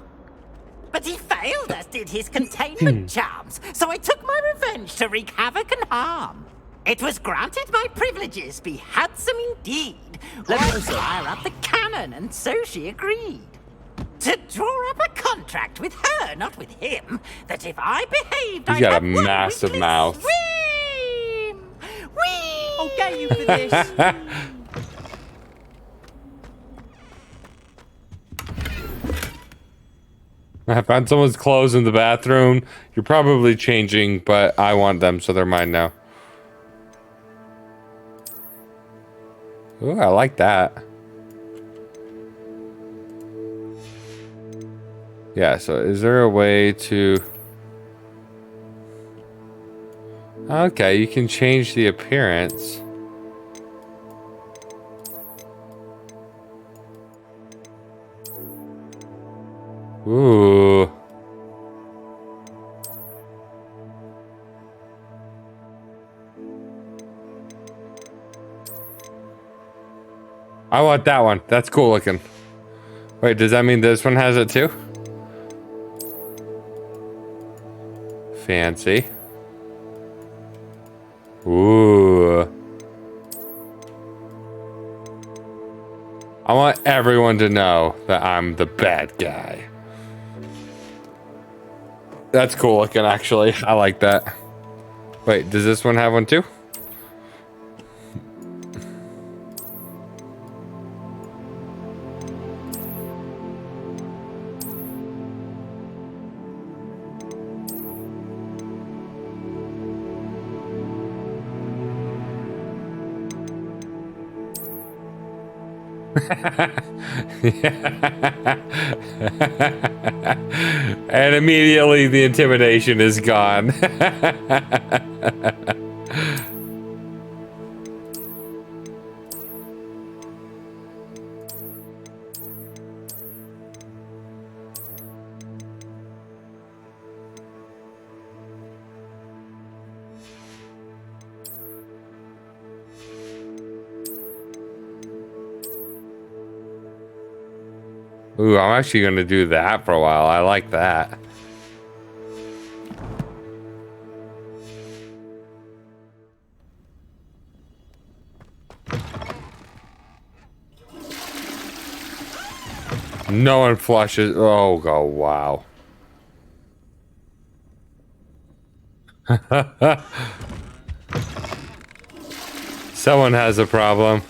But he failed, as did his containment charms, so I took my revenge to wreak havoc and harm. It was granted my privileges be handsome indeed. Let's fire up the cannon, and so she agreed. To draw up a contract with her, not with him, that if I behaved, He's got a massive mouth. Swim! Whee! I'll get you for this. I found someone's clothes in the bathroom. You're probably changing, but I want them, so they're mine now. Ooh, I like that. Yeah, so is there a way to... Okay, you can change the appearance. Ooh. I want that one. That's cool looking. Wait, does that mean this one has it too? Fancy. Ooh. I want everyone to know that I'm the bad guy. That's cool looking, actually. I like that. Wait, does this one have one too? And immediately the intimidation is gone. Ooh, I'm actually gonna do that for a while. I like that. No one flushes. Oh, go, wow. Someone has a problem.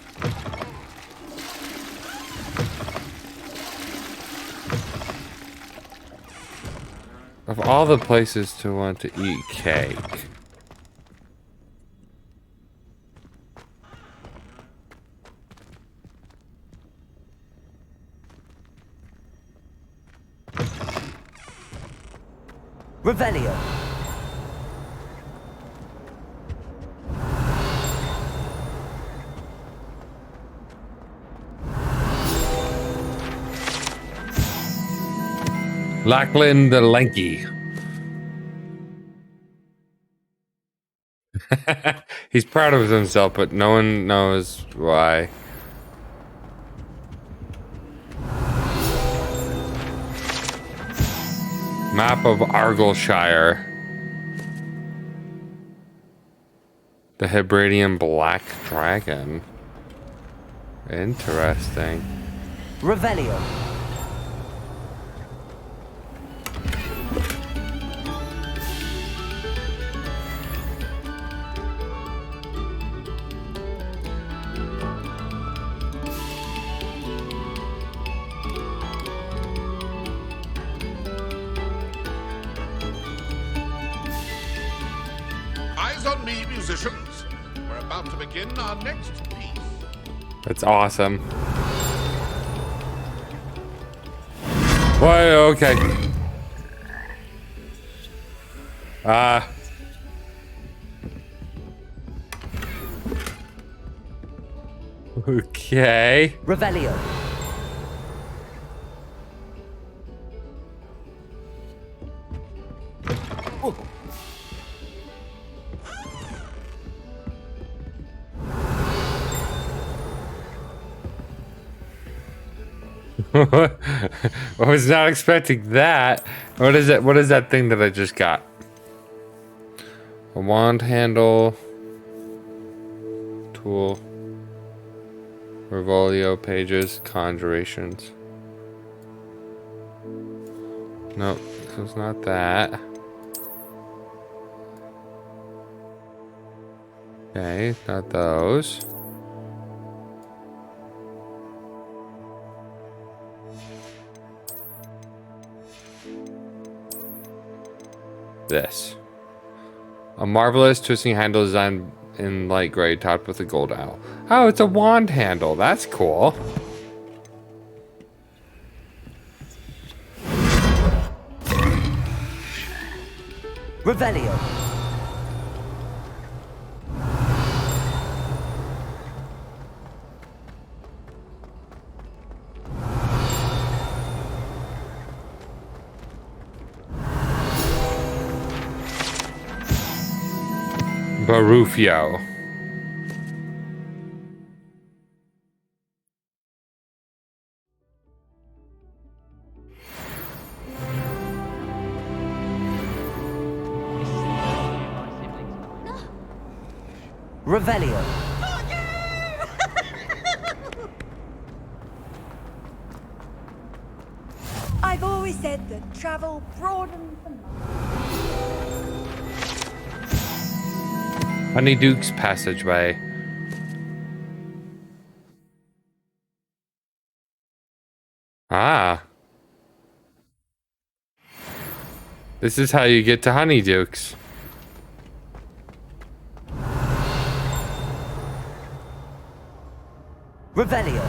Of all the places to want to eat cake. Revelio. Lachlan the Lanky. He's proud of himself, but no one knows why. Map of Argyllshire. The Hebridean Black Dragon. Interesting. Revelio. Eyes on me, musicians. We're about to begin our next piece. That's awesome. Well, okay. Okay. Revelio. Oh. I was not expecting that. What is it? What is that thing that I just got? A wand handle. Tool. Revolio pages. Conjurations. Nope. So it's not that. Okay. Not those. This. A marvelous twisting handle designed in light gray topped with a gold owl. Oh, it's a wand handle. That's cool. Revelio. Barufio. Revelio. I've always said that travel broadens the mind. Honeyduke's Passageway. Ah. This is how you get to Honeyduke's. Revelio.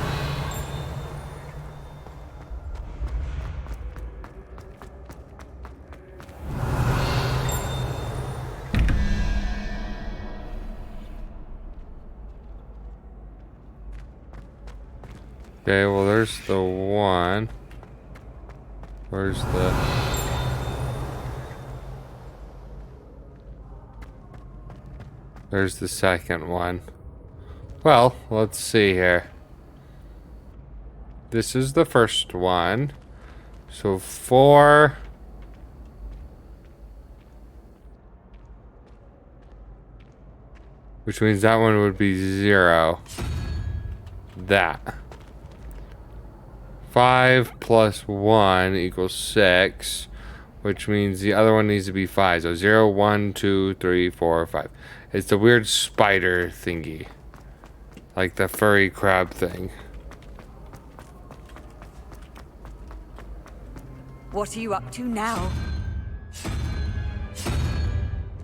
Okay, well there's the one. Where's the... There's the second one. Well, let's see here. This is the first one. So 4. Which means that one would be 0. That. 5 plus 1 equals 6. Which means the other one needs to be 5. So 0, 1, 2, 3, 4, 5. It's the weird spider thingy. Like the furry crab thing. What are you up to now?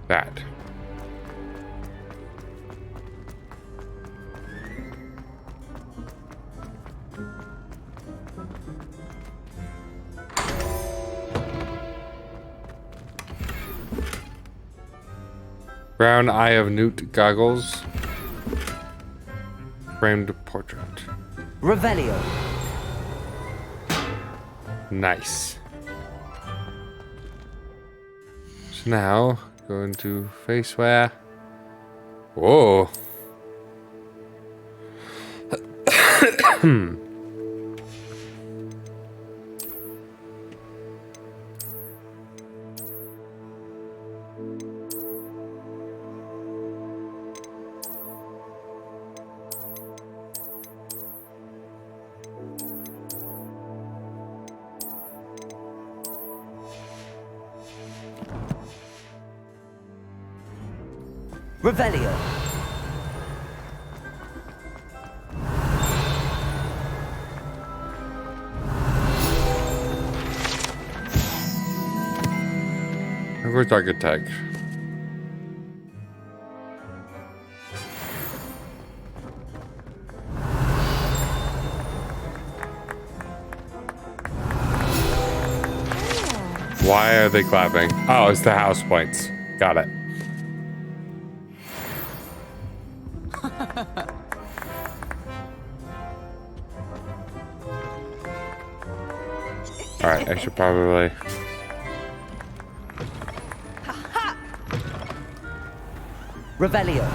That. Brown Eye of Newt goggles. Framed portrait. Revelio. Nice. So now, go into faceware. Whoa. Revelio. Hogwarts Architect. Why are they clapping? Oh, it's the house points. Got it. Alright, I should probably... Revelio.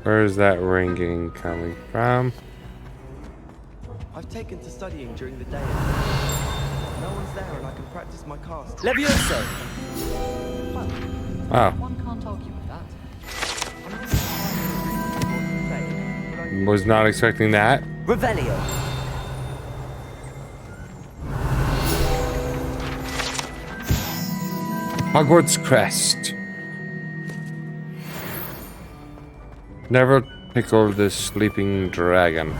Where is that ringing coming from? I've taken to studying during the day. No one's there and I can practice my cast. Levioso! Oh. One can't argue with that. Was not expecting that. Revelio. Hogwarts Crest. Never Pickle the sleeping dragon.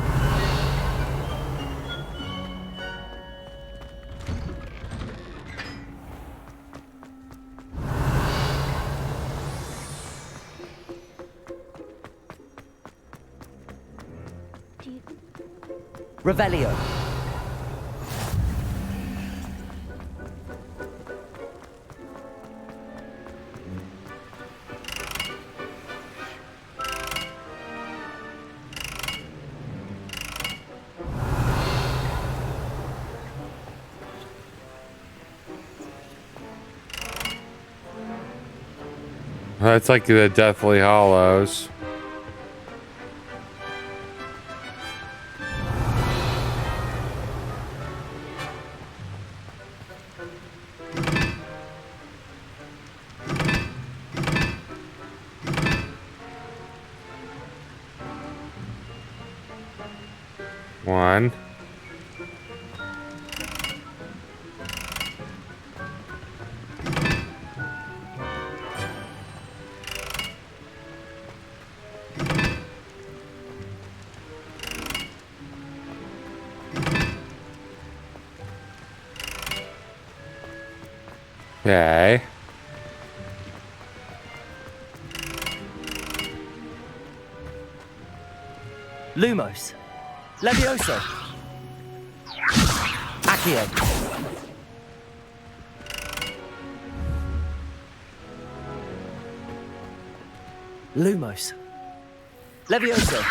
Revelio. That's like the Deathly Hollows. One. Okay. Lumos. Levioso. Accio. Lumos. Levioso.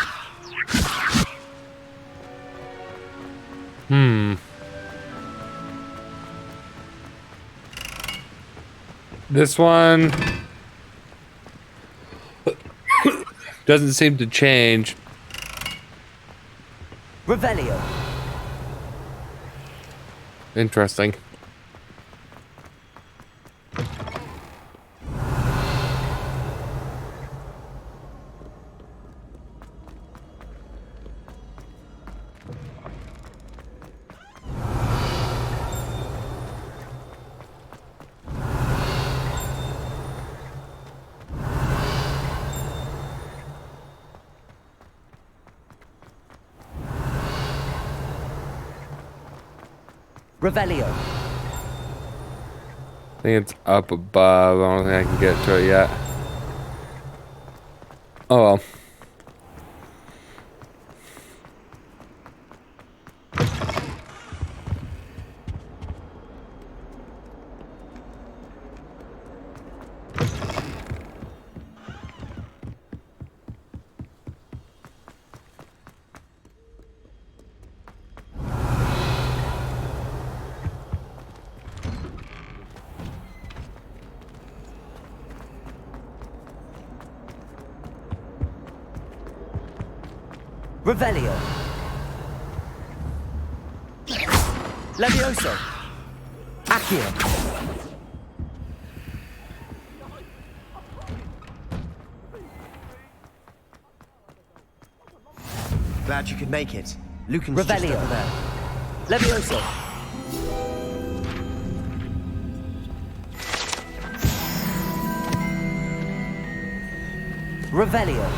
This one doesn't seem to change. Revelio. Interesting. Revelio. I think it's up above. I don't think I can get to it yet. Oh well. Revelio. Levioso. Accio. Glad you could make it. Lucan's just Revelio. over there. Levioso. Revelio.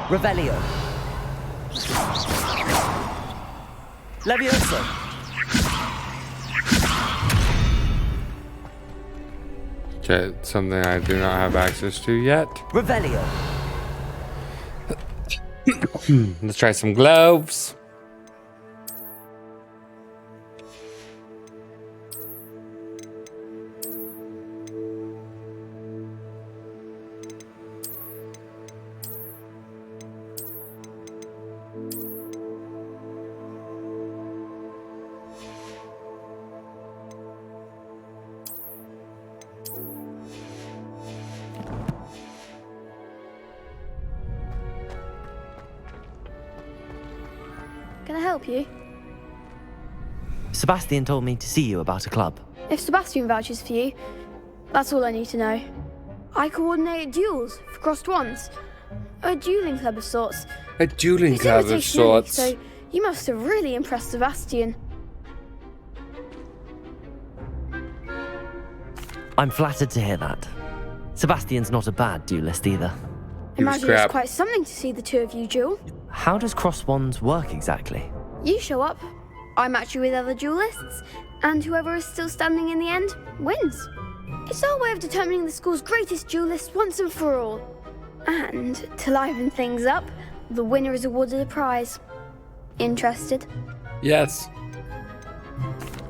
Revelio. Levioso. Okay, something I do not have access to yet. Revelio. Let's try some gloves. Can I help you? Sebastian told me to see you about a club. If Sebastian vouches for you, That's all I need to know. I coordinate duels for crossed wands. A dueling club of sorts. A dueling It's club of invitation only, sorts. So you must have really impressed Sebastian. I'm flattered to hear that. Sebastian's not a bad duelist either. Imagine it's quite something to see the two of you duel. How does cross wands work exactly? You show up, I match you with other duelists, and whoever is still standing in the end wins. It's our way of determining the school's greatest duelist once and for all. And to liven things up, the winner is awarded a prize. Interested? Yes.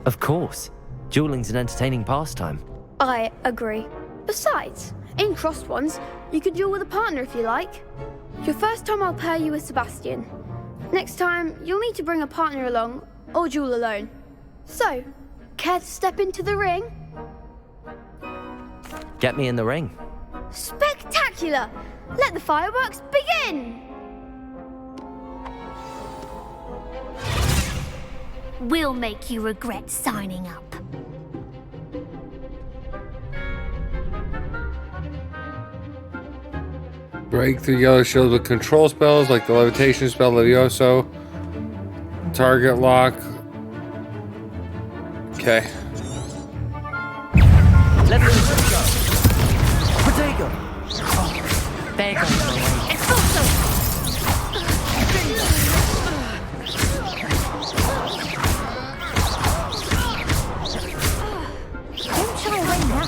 Of course. Dueling's an entertaining pastime. I agree. Besides, in crossed ones, you can duel with a partner if you like. Your first time I'll pair you with Sebastian. Next time, you'll need to bring a partner along, or duel alone. So, care to step into the ring? Get me in the ring. Spectacular! Let the fireworks begin! We'll make you regret signing up. Break through yellow shield with control spells like the levitation spell Levioso. Target lock. Okay. Levioso. Protego. There goes. Don't shy away now.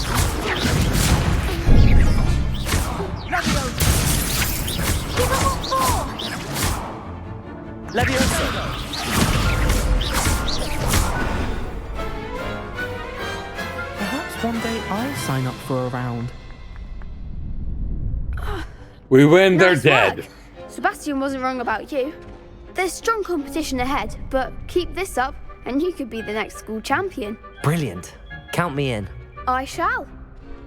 Give them all four. Levioso. Perhaps one day I'll sign up for a round. We win, they're Nice dead. work. Sebastian wasn't wrong about you. There's strong competition ahead, but keep this up and you could be the next school champion. Brilliant. Count me in. I shall.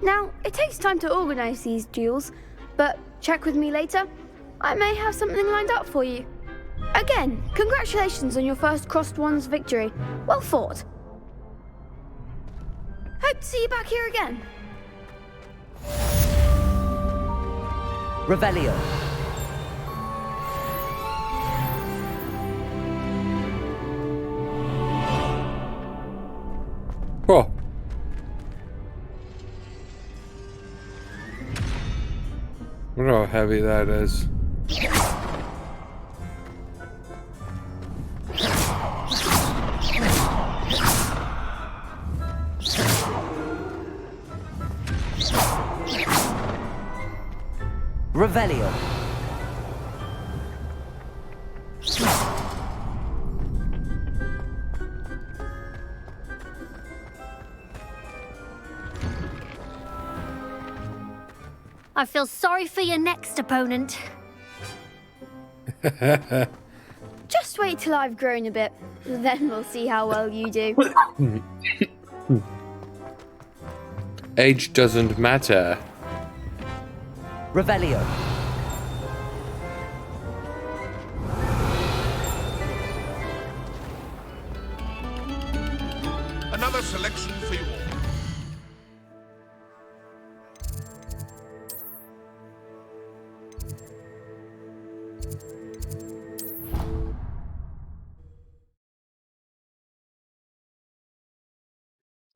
Now, it takes time to organise these duels, but check with me later. I may have something lined up for you. Again, congratulations on your first crossed wands victory. Well fought. Hope to see you back here again. Revelio. Cool. I wonder how heavy that is. Revelio. I feel sorry for your next opponent. Just wait till I've grown a bit, then we'll see how well you do. Age doesn't matter. Revelio. Another selection for you all.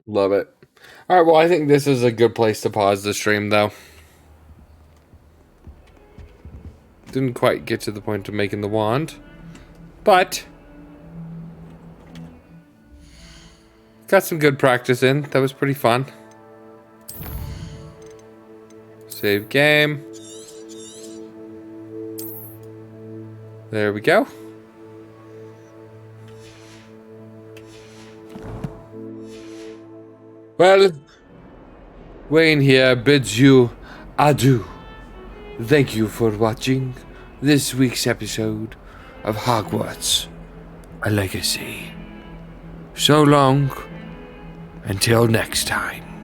Love it. All right, well, I think this is a good place to pause the stream, though. Didn't quite get to the point of making the wand, but got some good practice in. That was pretty fun. Save game. There we go. Well, Wayne here bids you adieu. Thank you for watching this week's episode of Hogwarts Legacy. So long, until next time.